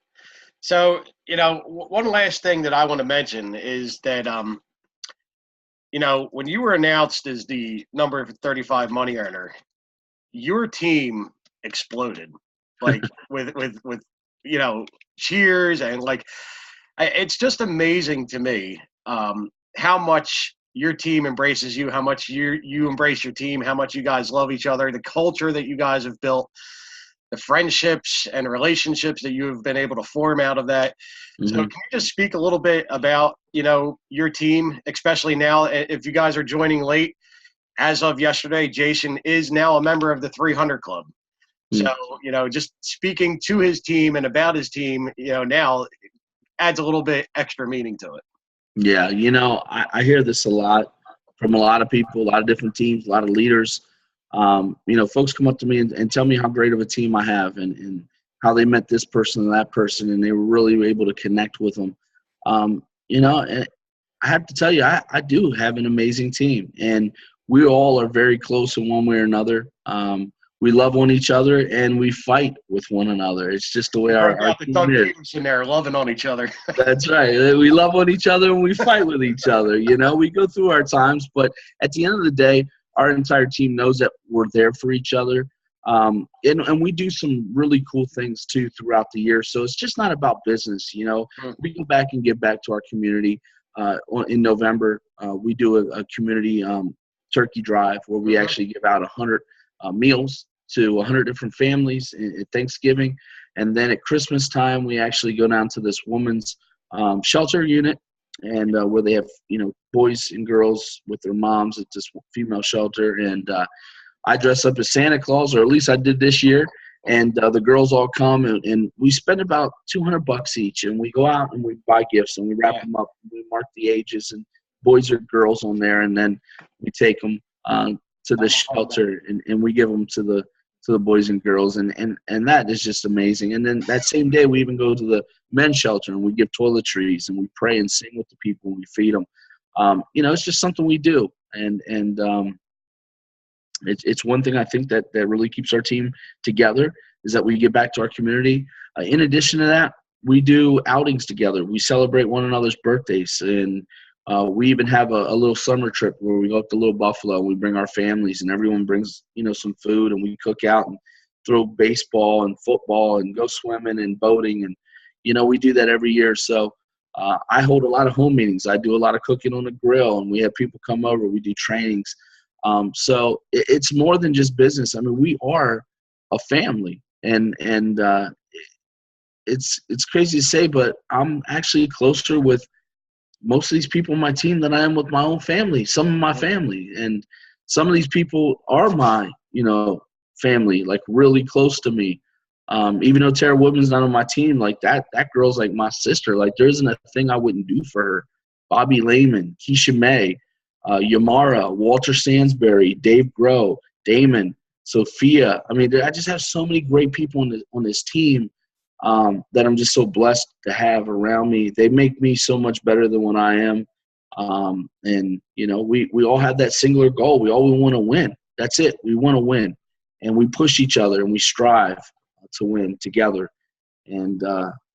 So, you know, one last thing that I want to mention is that, you know, when you were announced as the number 35 money earner, your team exploded, like with you know, cheers, and like, it's just amazing to me how much your team embraces you, how much you embrace your team, how much you guys love each other, the culture that you guys have built, the friendships and relationships that you have been able to form out of that. So can you just speak a little bit about, you know, your team, especially now, if you guys are joining late, as of yesterday, Jason is now a member of the 300 Club. So, you know, just speaking to his team and about his team, you know, now adds a little bit extra meaning to it. Yeah, you know, I hear this a lot from a lot of people, a lot of different teams, a lot of leaders. You know, folks come up to me and tell me how great of a team I have, and how they met this person and that person, and they were really able to connect with them. You know, and I have to tell you, I do have an amazing team, and we all are very close in one way or another. We love on each other, and we fight with one another. It's just the way our team is. In there, loving on each other. That's right. We love on each other, and we fight with each other. You know, we go through our times, but at the end of the day, our entire team knows that we're there for each other. And we do some really cool things, too, throughout the year. So it's just not about business, you know. We go back and give back to our community. In November, we do a community turkey drive where we actually give out 100 meals to 100 different families at Thanksgiving. And then at Christmas time, we actually go down to this woman's shelter unit, and where they have, you know, boys and girls with their moms at this female shelter. And I dress up as Santa Claus, or at least I did this year. And the girls all come, and we spend about $200 each, and we go out and we buy gifts and we wrap them up. We mark the ages and boys or girls on there, and then we take them to the shelter and we give them to the boys and girls, and that is just amazing. And then that same day we even go to the men's shelter and we give toiletries and we pray and sing with the people and we feed them. It's just something we do, and it's one thing I think that really keeps our team together is that we give back to our community. In addition to that, we do outings together. We celebrate one another's birthdays, and we even have a little summer trip where we go up to Little Buffalo and we bring our families, and everyone brings some food, and we cook out and throw baseball and football and go swimming and boating, and we do that every year. So I hold a lot of home meetings. I do a lot of cooking on the grill, and we have people come over. We do trainings. So it's more than just business. I mean, we are a family, and it's crazy to say, but I'm actually closer with most of these people on my team than I am with my own family, some of my family. And some of these people are my, family, like really close to me. Even though Tara Woodman's not on my team, like that girl's like my sister. Like there isn't a thing I wouldn't do for her. Bobby Lehman, Keisha May, Yamara, Walter Sansbury, Dave Groh, Damon, Sophia. I mean, I just have so many great people on this team that I'm just so blessed to have around me. They make me so much better than what I am. And we all have that singular goal. We all want to win. That's it. We want to win, and we push each other and we strive to win together. And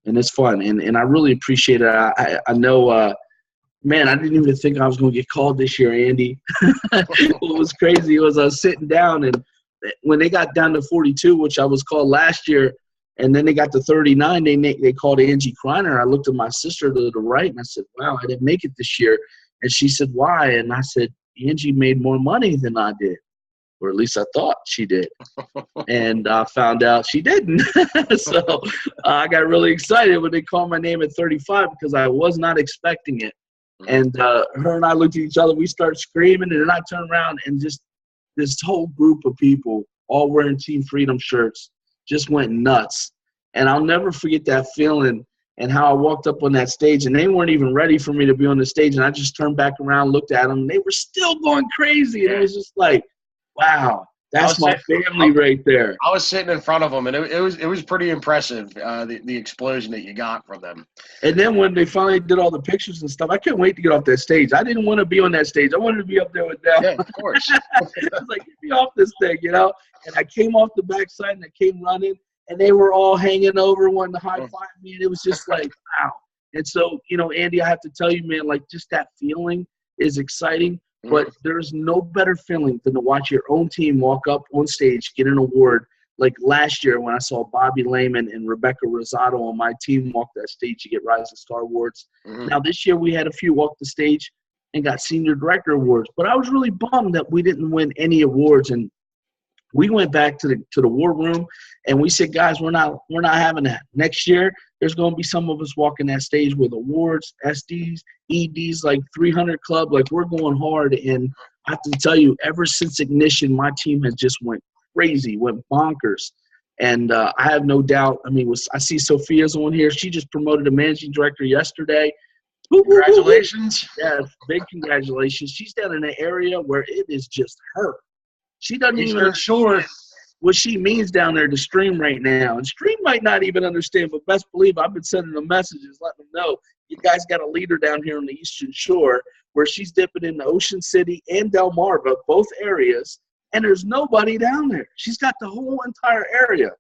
it's fun. And I really appreciate it. I know, man, I didn't even think I was going to get called this year, Andy. What was crazy was I was sitting down, and when they got down to 42, which I was called last year, and then they got to 39, they called Angie Kreiner. I looked at my sister to the right, and I said, wow, I didn't make it this year. And she said, why? And I said, Angie made more money than I did, or at least I thought she did. And I found out she didn't. So I got really excited when they called my name at 35 because I was not expecting it. And her and I looked at each other. We started screaming, and then I turned around, and just this whole group of people all wearing Team Freedom shirts just went nuts. And I'll never forget that feeling and how I walked up on that stage, and they weren't even ready for me to be on the stage. And I just turned back around, looked at them, and they were still going crazy. And it was just like, wow, that's my family right there. I was sitting in front of them, and it was pretty impressive, the explosion that you got from them. And then when they finally did all the pictures and stuff, I couldn't wait to get off that stage. I didn't want to be on that stage. I wanted to be up there with them. Yeah, of course. I was like, get me off this thing, And I came off the backside, and I came running, and they were all hanging over, wanting to high-five me, and it was just like, wow. And so, Andy, I have to tell you, man, like just that feeling is exciting. But there's no better feeling than to watch your own team walk up on stage, get an award. Like last year when I saw Bobby Lehman and Rebecca Rosado on my team walk that stage to get Rising Star Awards. Now this year we had a few walk the stage and got Senior Director Awards. But I was really bummed that we didn't win any awards. And we went back to the war room and we said, guys, we're not having that. Next year there's going to be some of us walking that stage with awards, SDs, EDs, like 300 Club. Like we're going hard. And I have to tell you, ever since Ignition, my team has just went crazy, went bonkers. And I have no doubt. I mean, I see Sophia's on here. She just promoted a managing director yesterday. Congratulations. Yeah, big congratulations. She's down in an area where it is just her. She doesn't even understand what she means down there to Stream right now. And Stream might not even understand, but best believe I've been sending them messages, letting them know you guys got a leader down here on the Eastern Shore where she's dipping into Ocean City and Delmarva, both areas, and there's nobody down there. She's got the whole entire area.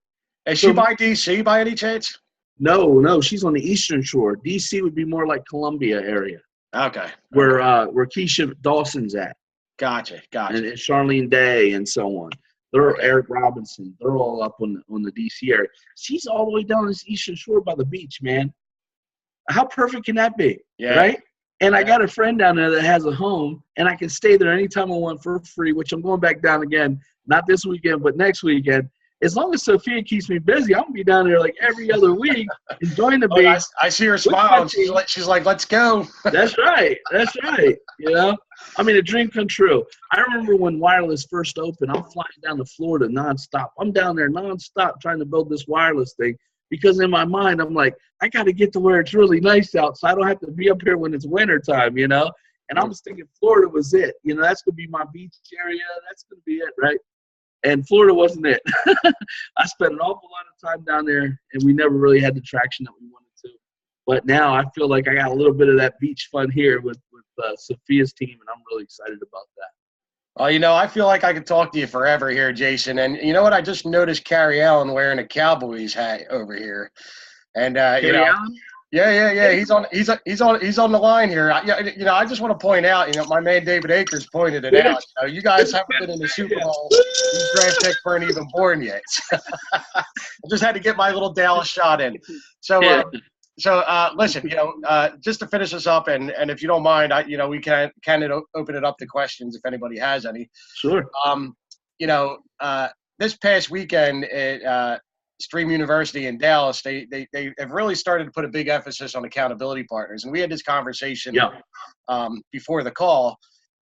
Is she by D.C. by any chance? No, she's on the Eastern Shore. D.C. would be more like Columbia area. Okay. Where Keisha Dawson's at. Gotcha. And Charlene Day and so on. They're Eric Robinson. They're all up on the D.C. area. She's all the way down this Eastern Shore by the beach, man. How perfect can that be? Yeah. Right? And I got a friend down there that has a home, and I can stay there anytime I want for free, which I'm going back down again, not this weekend, but next weekend. as long as Sophia keeps me busy, I'm gonna be down there like every other week enjoying the beach. I see her smile. She's like, let's go. That's right. That's right. I mean, a dream come true. I remember when wireless first opened, I'm flying down to Florida nonstop. I'm down there nonstop trying to build this wireless thing because in my mind, I'm like, I got to get to where it's really nice out so I don't have to be up here when it's winter time, And I was thinking Florida was it. That's going to be my beach area. That's going to be it, right? And Florida wasn't it. I spent an awful lot of time down there, and we never really had the traction that we wanted to. But now I feel like I got a little bit of that beach fun here with Sophia's team, and I'm really excited about that. Well, I feel like I could talk to you forever here, Jason. And you know what? I just noticed Carrie Allen wearing a Cowboys hat over here. And Allen? Yeah. He's on the line here. I just want to point out, my man David Akers pointed it out. You guys haven't been in the Super Bowl. These draft picks weren't even born yet. I just had to get my little Dallas shot in. So listen, just to finish this up, and if you don't mind, we can open it up to questions if anybody has any. Sure. This past weekend at Stream University in Dallas, they have really started to put a big emphasis on accountability partners, and we had this conversation before the call.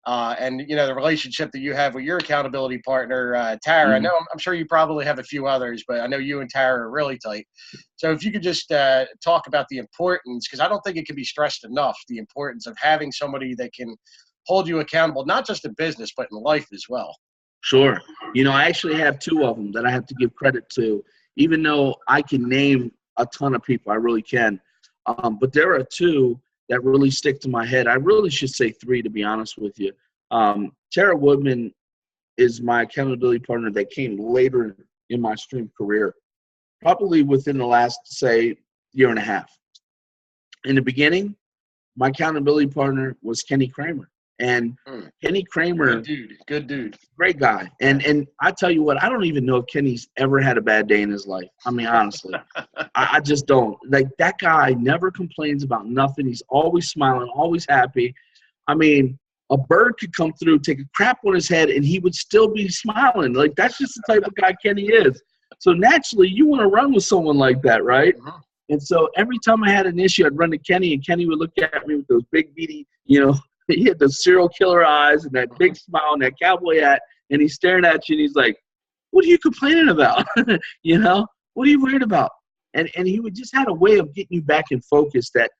And the relationship that you have with your accountability partner, Tara. I know I'm sure you probably have a few others, but I know you and Tara are really tight. So if you could just talk about the importance, because I don't think it can be stressed enough, the importance of having somebody that can hold you accountable, not just in business, but in life as well. Sure. I actually have two of them that I have to give credit to, even though I can name a ton of people, I really can. But there are two that really stick to my head. I really should say three, to be honest with you. Tara Woodman is my accountability partner that came later in my stream career, probably within the last, say, year and a half. In the beginning, my accountability partner was Kenny Kramer. And Kenny Kramer, good dude, great guy. And I tell you what, I don't even know if Kenny's ever had a bad day in his life. I mean, honestly, I just don't. Like, that guy never complains about nothing. He's always smiling, always happy. I mean, a bird could come through, take a crap on his head, and he would still be smiling. Like, that's just the type of guy Kenny is. So naturally, you want to run with someone like that, right? Uh-huh. And so every time I had an issue, I'd run to Kenny, and Kenny would look at me with those big, beady, he had the serial killer eyes and that big smile and that cowboy hat, and he's staring at you, and he's like, what are you complaining about? What are you worried about? And he would just had a way of getting you back in focus, that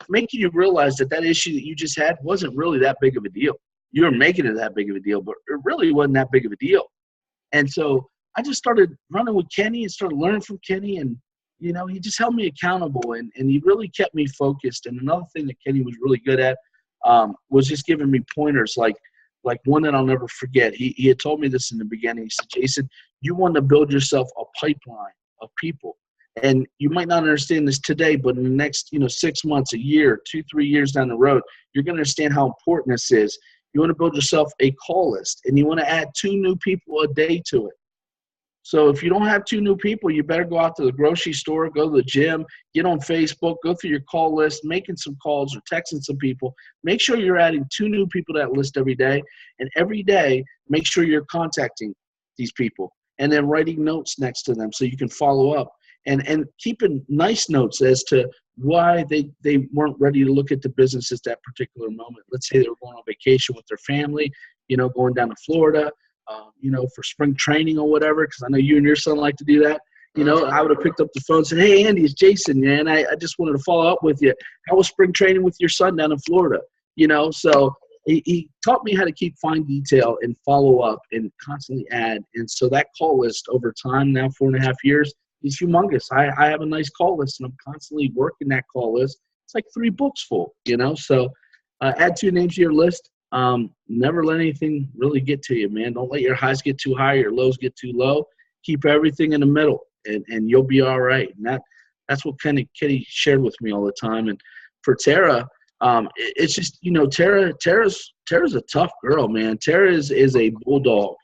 making you realize that issue that you just had wasn't really that big of a deal. You were making it that big of a deal, but it really wasn't that big of a deal. And so I just started running with Kenny and started learning from Kenny, and he just held me accountable, and he really kept me focused. And another thing that Kenny was really good at was just giving me pointers, like one that I'll never forget. He had told me this in the beginning. He said, Jason, you want to build yourself a pipeline of people. And you might not understand this today, but in the next 6 months, a year, 2-3 years down the road, you're going to understand how important this is. You want to build yourself a call list, and you want to add 2 new people a day to it. So if you don't have 2 new people, you better go out to the grocery store, go to the gym, get on Facebook, go through your call list, making some calls or texting some people. Make sure you're adding 2 new people to that list every day. And every day, make sure you're contacting these people and then writing notes next to them so you can follow up. And keeping nice notes as to why they weren't ready to look at the business at that particular moment. Let's say they were going on vacation with their family, going down to Florida, for spring training or whatever, because I know you and your son like to do that. I would have picked up the phone and said, hey, Andy, it's Jason, man. I just wanted to follow up with you. How was spring training with your son down in Florida? So he taught me how to keep fine detail and follow up and constantly add. And so that call list over time, now 4.5 years, is humongous. I have a nice call list, and I'm constantly working that call list. It's like 3 books full, So add 2 names to your list. Never let anything really get to you, man. Don't let your highs get too high, your lows get too low. Keep everything in the middle, and you'll be all right. And that's what Kenny shared with me all the time. And for Tara, it's just, Tara's a tough girl, man. Tara is a bulldog,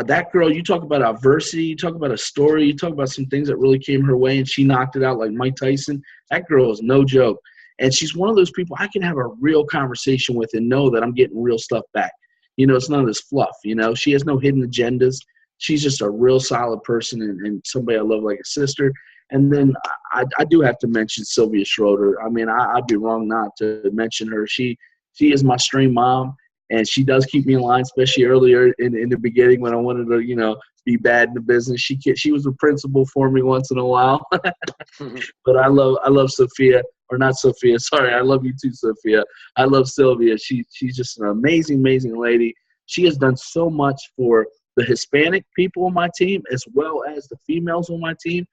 that girl, you talk about adversity, you talk about a story, you talk about some things that really came her way, and she knocked it out like Mike Tyson. That girl is no joke. And she's one of those people I can have a real conversation with and know that I'm getting real stuff back. It's none of this fluff. She has no hidden agendas. she's just a real solid person and somebody I love like a sister. And then I do have to mention Sylvia Schroeder. I mean, I'd be wrong not to mention her. She is my stream mom, and she does keep me in line, especially earlier in the beginning when I wanted to, be bad in the business. She was a principal for me once in a while. But I love Sophia, or not Sophia. Sorry, I love you too, Sophia. I love Sylvia. She's just an amazing lady. She has done so much for the Hispanic people on my team as well as the females on my team.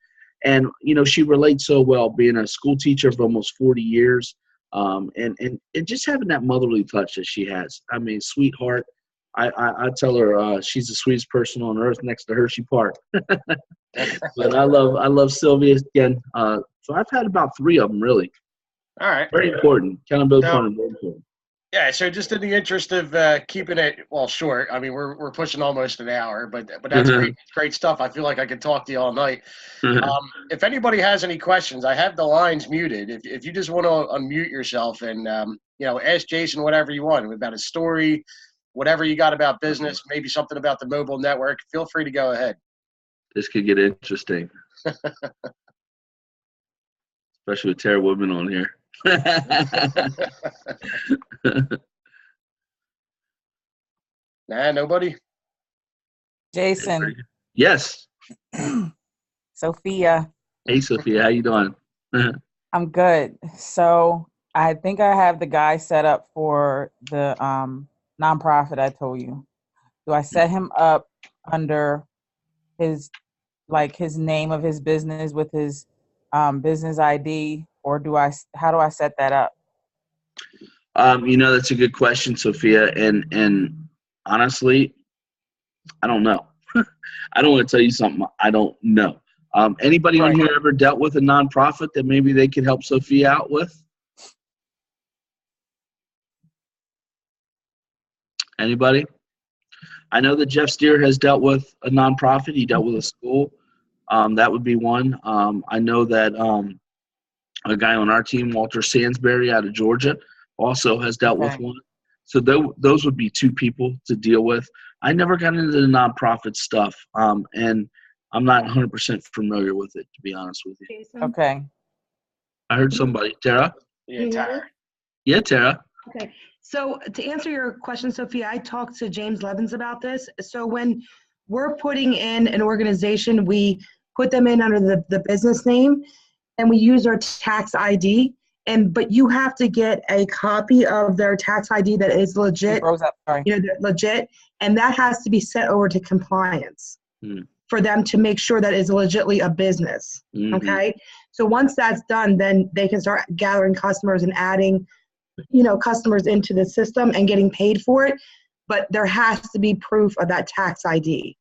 And, she relates so well, being a school teacher for almost 40 years, and just having that motherly touch that she has. I mean, sweetheart. I tell her she's the sweetest person on earth next to Hershey Park. But I love Sylvia again. So I've had about 3 of them, really. All right. Very important. Accountability partner, very important. Yeah, so just in the interest of keeping it short. I mean, we're pushing almost an hour, but that's great stuff. I feel like I could talk to you all night. If anybody has any questions, I have the lines muted. If you just want to unmute yourself and ask Jason whatever you want about his story, whatever you got about business, maybe something about the mobile network, feel free to go ahead. This could get interesting, especially with Tara Woodman on here. Nah, nobody. Jason. Yes. Sophia. Hey, Sophia, how you doing? I'm good. So I think I have the guy set up for the nonprofit I told you. Do I set him up under his name of his business with his business ID, or how do I set that up? That's a good question, Sophia. And honestly, I don't know. I don't want to tell you something I don't know. Anybody on here ever dealt with a nonprofit that maybe they could help Sophia out with? Anybody? I know that Jeff Steer has dealt with a nonprofit. He dealt with a school. That would be one. I know that a guy on our team, Walter Sansbury out of Georgia, also has dealt with one. So those would be 2 people to deal with. I never got into the nonprofit stuff, and I'm not 100% familiar with it, to be honest with you. Jason? Okay. I heard somebody. Tara? Yeah, Tara. Yeah, Tara. Okay. So to answer your question, Sophia, I talked to James Levins about this. So when we're putting in an organization, we put them in under the business name, and we use our tax ID. But you have to get a copy of their tax ID that is legit. Legit, and that has to be sent over to compliance for them to make sure that it's legitimately a business. Okay, so once that's done, then they can start gathering customers and adding, customers into the system and getting paid for it. But there has to be proof of that tax ID.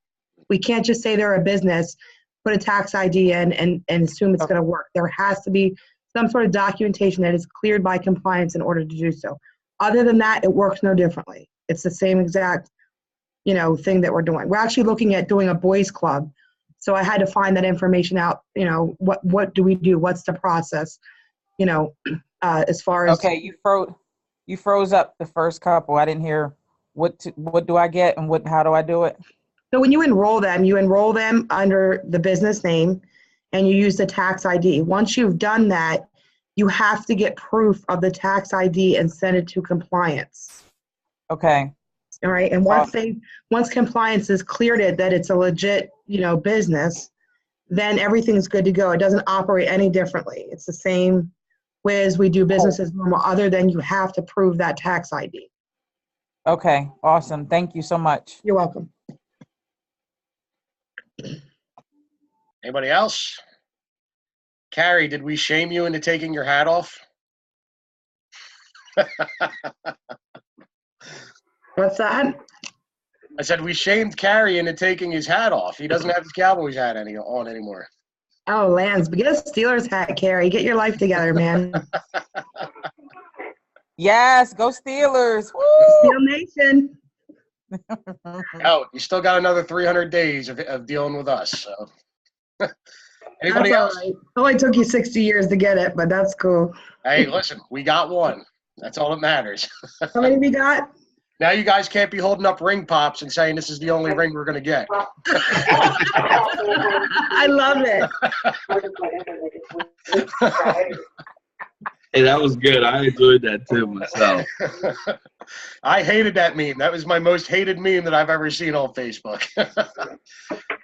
We can't just say they're a business, put a tax ID in and assume it's going to work. There has to be some sort of documentation that is cleared by compliance in order to do so. Other than that, it works no differently. It's the same exact, thing that we're doing. We're actually looking at doing a boys club. So I had to find that information out, what do we do? What's the process? As far as. Okay, you froze up the first couple. I didn't hear what do I get and how do I do it? So when you enroll them under the business name and you use the tax ID. Once you've done that, you have to get proof of the tax ID and send it to compliance. Okay. All right. And once compliance has cleared it that it's a legit, business, then everything's good to go. It doesn't operate any differently. It's the same way as we do business as normal, other than you have to prove that tax ID. Okay. Awesome. Thank you so much. You're welcome. Anybody else? Carrie, did we shame you into taking your hat off? What's that? I said we shamed Carrie into taking his hat off. He doesn't have his Cowboys hat on anymore. Oh, Lance, get a Steelers hat, Carrie. Get your life together, man. Yes, go Steelers. Woo! Steel Nation. Oh, you still got another 300 days of dealing with us. So. Anybody else? Right. It only took you 60 years to get it, but that's cool. Hey, listen, we got one. That's all that matters. How many we got? Now you guys can't be holding up ring pops and saying this is the only ring we're going to get. I love it. Hey, that was good. I enjoyed that too myself. I hated that meme. That was my most hated meme that I've ever seen on Facebook.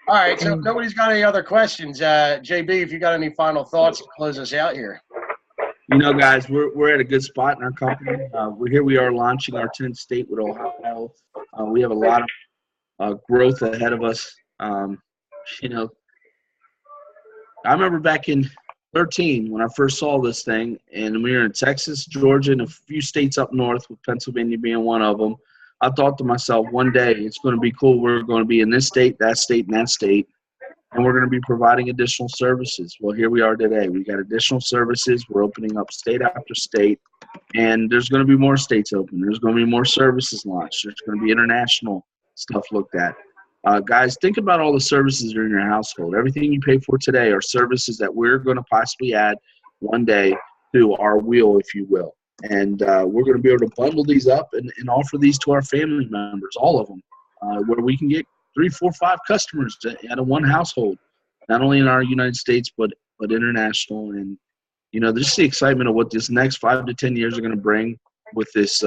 All right, so if nobody's got any other questions, JB, if you got any final thoughts to close us out here. You know, guys, we're at a good spot in our company. We are launching our 10th state with Ohio. We have a lot of growth ahead of us. You know, I remember back in 2013 when I first saw this thing, and we were in Texas, Georgia, and a few states up north, with Pennsylvania being one of them. I thought to myself, one day it's going to be cool. We're going to be in this state, and that state, and we're going to be providing additional services. Well, here we are today. We got additional services. We're opening up state after state, and there's going to be more states open. There's going to be more services launched. There's going to be international stuff looked at. Guys, think about all the services that are in your household. Everything you pay for today are services that we're going to possibly add one day to our wheel, if you will. And we're going to be able to bundle these up and offer these to our family members, all of them, where we can get 3, 4, 5 customers out of one household, not only in our United States, but international. And, you know, just the excitement of what this next 5 to 10 years are going to bring with this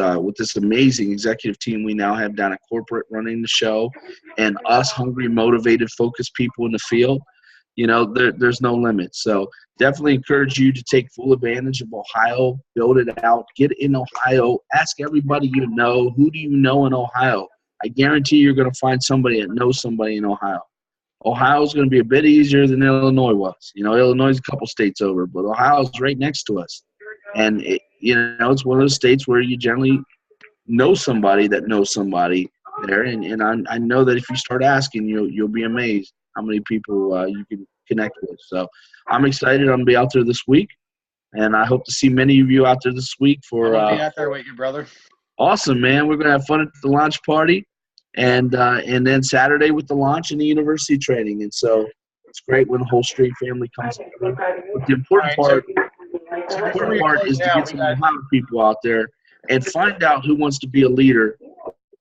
amazing executive team we now have down at corporate running the show, and us hungry, motivated, focused people in the field. You know, there's no limit. So definitely encourage you to take full advantage of Ohio, build it out, get in Ohio, ask everybody you know, who do you know in Ohio? I guarantee you're going to find somebody that knows somebody in Ohio. Ohio is going to be a bit easier than Illinois was. You know, Illinois is a couple states over, but Ohio is right next to us. And, it's one of those states where you generally know somebody that knows somebody there. And I know that if you start asking, you'll be amazed how many people you can connect with. So I'm excited. I'm going to be out there this week, and I hope to see many of you out there this week for – I'll be out there with you, brother. Awesome, man. We're going to have fun at the launch party, and then Saturday with the launch and the university training. And so it's great when the whole Street family comes together. But the important part is to get some Ohio people out there and find out who wants to be a leader,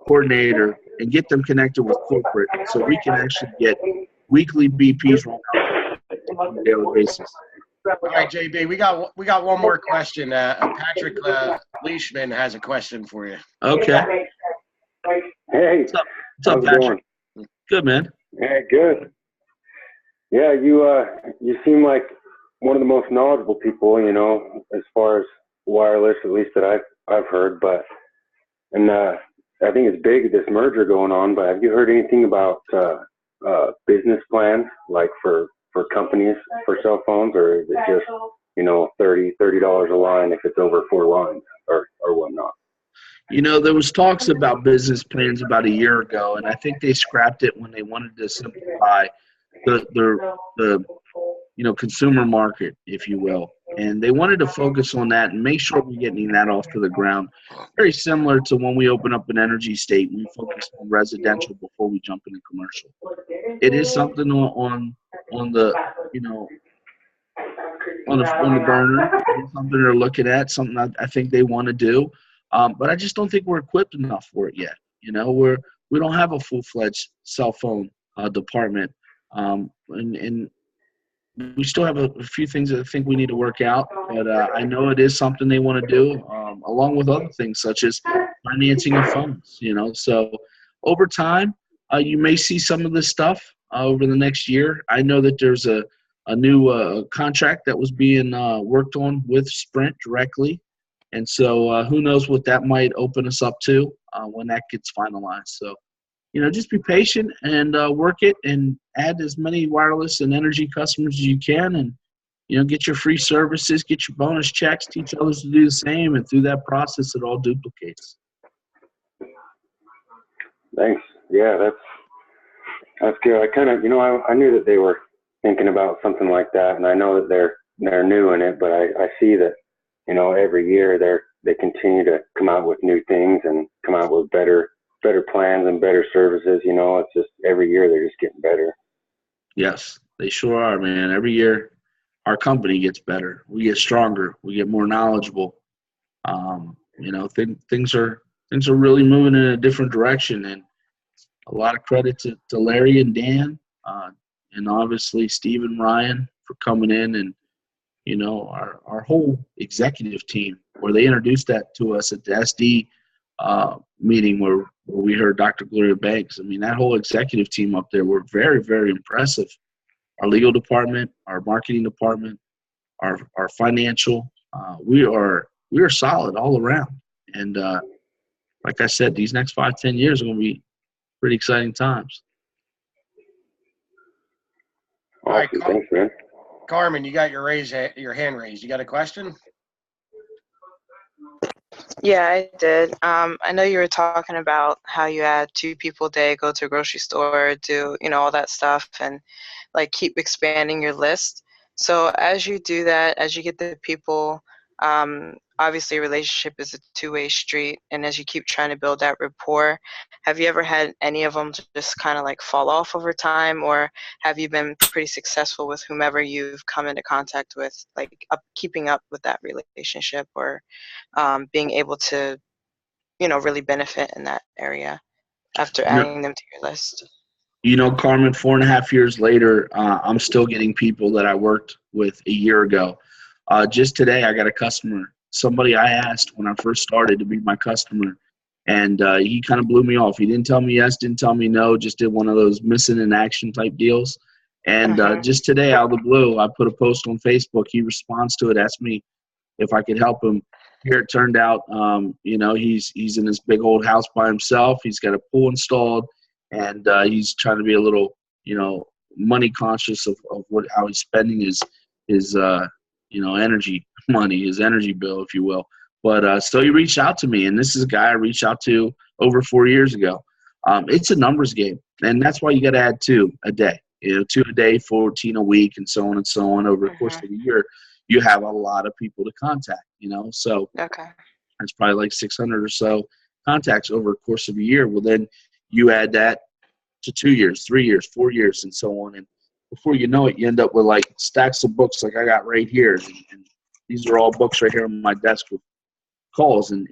coordinator, and get them connected with corporate so we can actually get weekly BPs run out on a daily basis. All right, JB, we got one more question. Patrick Leishman has a question for you. Okay. Hey. What's up, Patrick? Good, man. Hey, good. Yeah, you seem like one of the most knowledgeable people, as far as wireless, at least that I've heard. And I think it's big, this merger going on. But have you heard anything about business plans, like for companies for cell phones, or is it just $30 a line if it's over 4 lines or whatnot? There was talks about business plans about a year ago, and I think they scrapped it when they wanted to simplify the consumer market, if you will. And they wanted to focus on that and make sure we're getting that off to the ground. Very similar to when we open up an energy state, we focus on residential before we jump into commercial. It is something on the burner. It's something they're looking at, something I think they want to do. But I just don't think we're equipped enough for it yet. We don't have a full-fledged cell phone department, and we still have a few things that I think we need to work out. But I know it is something they want to do, along with other things such as financing of phones. So over time, you may see some of this stuff over the next year. I know that there's a new contract that was being worked on with Sprint directly. And so who knows what that might open us up to when that gets finalized. So, just be patient and work it and add as many wireless and energy customers as you can, and, get your free services, get your bonus checks, teach others to do the same. And through that process, it all duplicates. Thanks. Yeah, that's good. I kind of, I knew that they were thinking about something like that, and I know that they're new in it, but I see that, every year they continue to come out with new things and come out with better plans and better services. It's just every year they're just getting better. Yes, they sure are, man. Every year our company gets better. We get stronger. We get more knowledgeable. Things are things are really moving in a different direction. And a lot of credit to Larry and Dan, and obviously Steve and Ryan for coming in, and our whole executive team, where they introduced that to us at the SD meeting where we heard Dr. Gloria Banks. I mean, that whole executive team up there were very, very impressive. Our legal department, our marketing department, our financial, we are solid all around. And like I said, these next 5-10 years are going to be pretty exciting times. All right, Thanks, man. Carmen, you got your hand raised. You got a question? Yeah, I did. I know you were talking about how you had 2 people a day go to a grocery store, do, all that stuff, and like keep expanding your list. So as you do that, as you get the people, obviously a relationship is a two-way street. And as you keep trying to build that rapport, have you ever had any of them just kind of like fall off over time, or have you been pretty successful with whomever you've come into contact with, like keeping up with that relationship, or being able to, really benefit in that area after adding them to your list? Carmen, 4.5 years later, I'm still getting people that I worked with a year ago. Just today, I got a customer, somebody I asked when I first started to be my customer, and he kind of blew me off. He didn't tell me yes, didn't tell me no, just did one of those missing in action type deals. And just today, out of the blue, I put a post on Facebook. He responds to it, asked me if I could help him. Here it turned out, he's in this big old house by himself. He's got a pool installed, and he's trying to be a little, money conscious of how he's spending his energy money, his energy bill, if you will. But so he reached out to me, and this is a guy I reached out to over 4 years ago. It's a numbers game, and that's why you got to add 2 a day. 2 a day, 14 a week, and so on and so on over the course of the year. You have a lot of people to contact, so okay, it's probably like 600 or so contacts over the course of a year. Well, then you add that to 2 years, 3 years, 4 years, and so on. And before you know it, you end up with like stacks of books like I got right here. And these are all books right here on my desk with calls and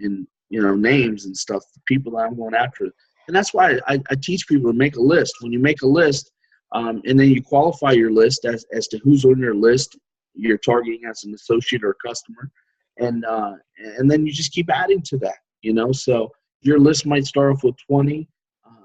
names and stuff, the people that I'm going after. And that's why I teach people to make a list. When you make a list, and then you qualify your list as to who's on your list you're targeting as an associate or a customer, and then you just keep adding to that, so your list might start off with 20,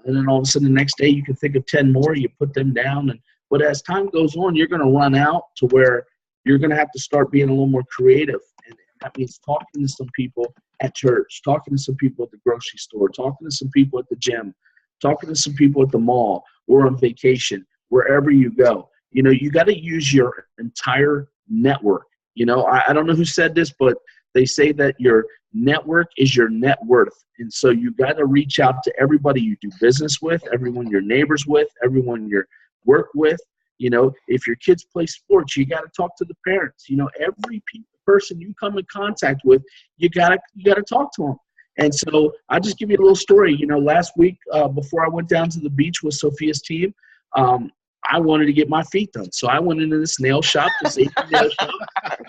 and then all of a sudden the next day you can think of 10 more, you put them down, but as time goes on, you're going to run out to where you're going to have to start being a little more creative, and that means talking to some people at church, talking to some people at the grocery store, talking to some people at the gym, talking to some people at the mall or on vacation, wherever you go. You got to use your entire network. I don't know who said this, but they say that your network is your net worth. And so you got to reach out to everybody you do business with, everyone you're neighbors with, everyone you work with. If your kids play sports, you got to talk to the parents. Every person you come in contact with, you got to talk to them. And so I'll just give you a little story. Last week before I went down to the beach with Sophia's team, I wanted to get my feet done. So I went into this nail shop, this Asian nail shop,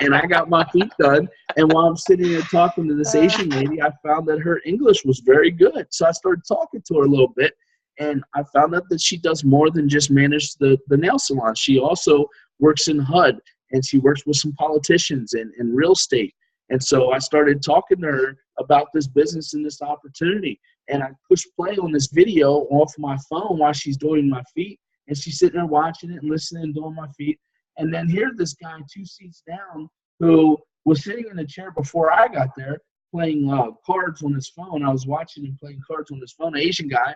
and I got my feet done. And while I'm sitting there talking to this Asian lady, I found that her English was very good. So I started talking to her a little bit, and I found out that she does more than just manage the nail salon. She also works in HUD, and she works with some politicians and real estate. And so I started talking to her about this business and this opportunity. And I pushed play on this video off my phone while she's doing my feet. And she's sitting there watching it and listening and doing my feet. And then here this guy 2 seats down who was sitting in a chair before I got there playing cards on his phone. I was watching him playing cards on his phone, an Asian guy.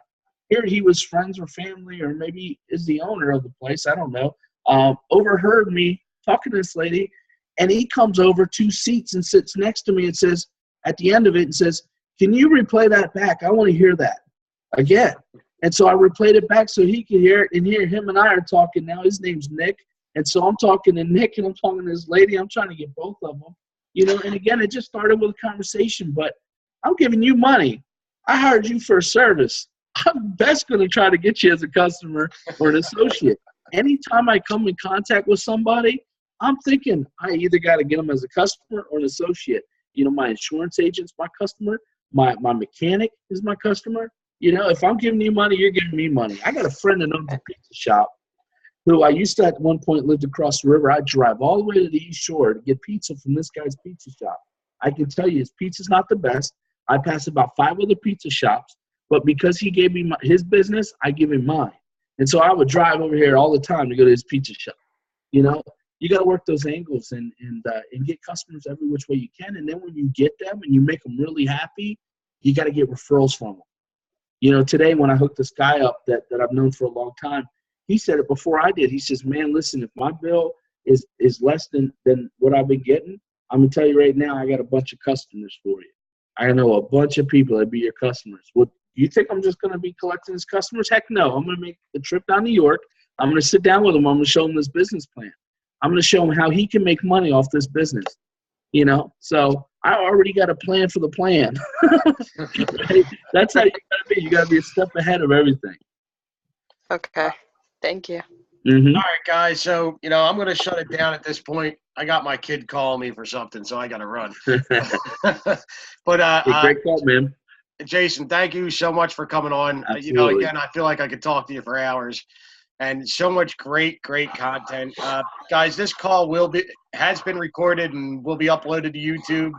Here he was friends or family, or maybe is the owner of the place, I don't know, overheard me talking to this lady. And he comes over 2 seats and sits next to me and says, at the end of it, and says, "Can you replay that back? I want to hear that again." And so I replayed it back so he could hear it, and here him and I are talking now. His name's Nick. And so I'm talking to Nick and I'm talking to this lady. I'm trying to get both of them, and again, it just started with a conversation, but I'm giving you money. I hired you for a service. I'm best going to try to get you as a customer or an associate. Anytime I come in contact with somebody, I'm thinking I either got to get them as a customer or an associate. My insurance agent's my customer. My mechanic is my customer. You know, if I'm giving you money, you're giving me money. I got a friend that owns a pizza shop who I used to at one point lived across the river. I'd drive all the way to the East Shore to get pizza from this guy's pizza shop. I can tell you his pizza's not the best. I pass about 5 other pizza shops, but because he gave me his business, I give him mine. And so I would drive over here all the time to go to his pizza shop. You know, you got to work those angles and get customers every which way you can. And then when you get them and you make them really happy, you got to get referrals from them. You know, today when I hooked this guy up that I've known for a long time, he said it before I did. He says, man, listen, if my bill is less than what I've been getting, I'm going to tell you right now, I got a bunch of customers for you. I know a bunch of people that be your customers. What, you think I'm just going to be collecting his customers? Heck no. I'm going to make the trip down to New York. I'm going to sit down with him. I'm going to show him this business plan. I'm going to show him how he can make money off this business. You know, so I already got a plan for the plan. Right? That's how you got to be. You got to be a step ahead of everything. Okay. Thank you. Mm-hmm. All right, guys. So, you know, I'm going to shut it down at this point. I got my kid calling me for something, so I got to run. But Great call, man. Jason, thank you so much for coming on. Absolutely. You know, again, I feel like I could talk to you for hours, and so much great content. Guys, this call has been recorded and will be uploaded to YouTube,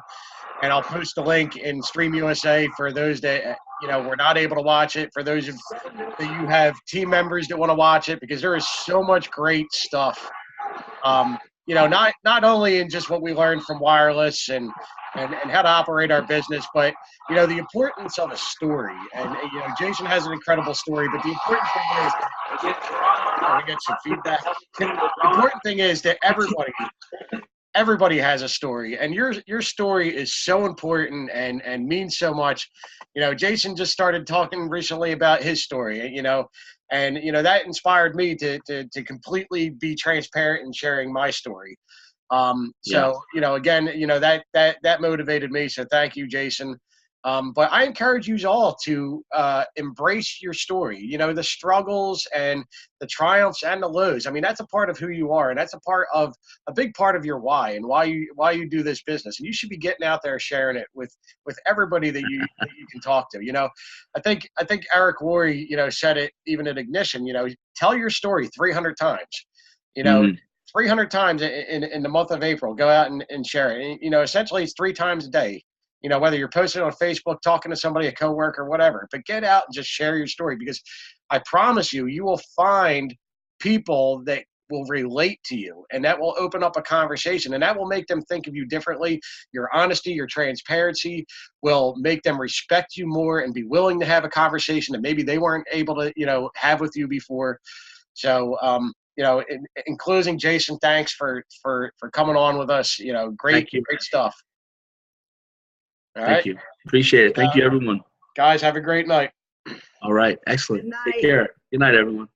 and I'll post the link in Stream USA for those that were not able to watch it. For those of that you have team members that want to watch it, because there is so much great stuff. Not only in just what we learned from wireless and how to operate our business, but the importance of a story. And Jason has an incredible story, but the important thing is we get some feedback. The important thing is that everybody has a story, and your story is so important and means so much. Jason just started talking recently about his story, and that inspired me to completely be transparent in sharing my story. Again, that motivated me. So thank you, Jason. But I encourage you all to embrace your story, the struggles and the triumphs and the lows. I mean, that's a part of who you are, and that's a big part of your why and why you do this business. And you should be getting out there sharing it with everybody that you can talk to. I think Eric Worre, said it even at Ignition, tell your story 300 times, 300 times in the month of April. Go out and share it. Essentially it's 3 times a day. Whether you're posting on Facebook, talking to somebody, a coworker, whatever, but get out and just share your story, because I promise you will find people that will relate to you, and that will open up a conversation, and that will make them think of you differently. Your honesty, your transparency will make them respect you more and be willing to have a conversation that maybe they weren't able to, have with you before. So, in closing, Jason, thanks for coming on with us. Great stuff. Thank you. Appreciate it. Thank you, everyone. Guys, have a great night. All right. Excellent. Take care. Good night, everyone.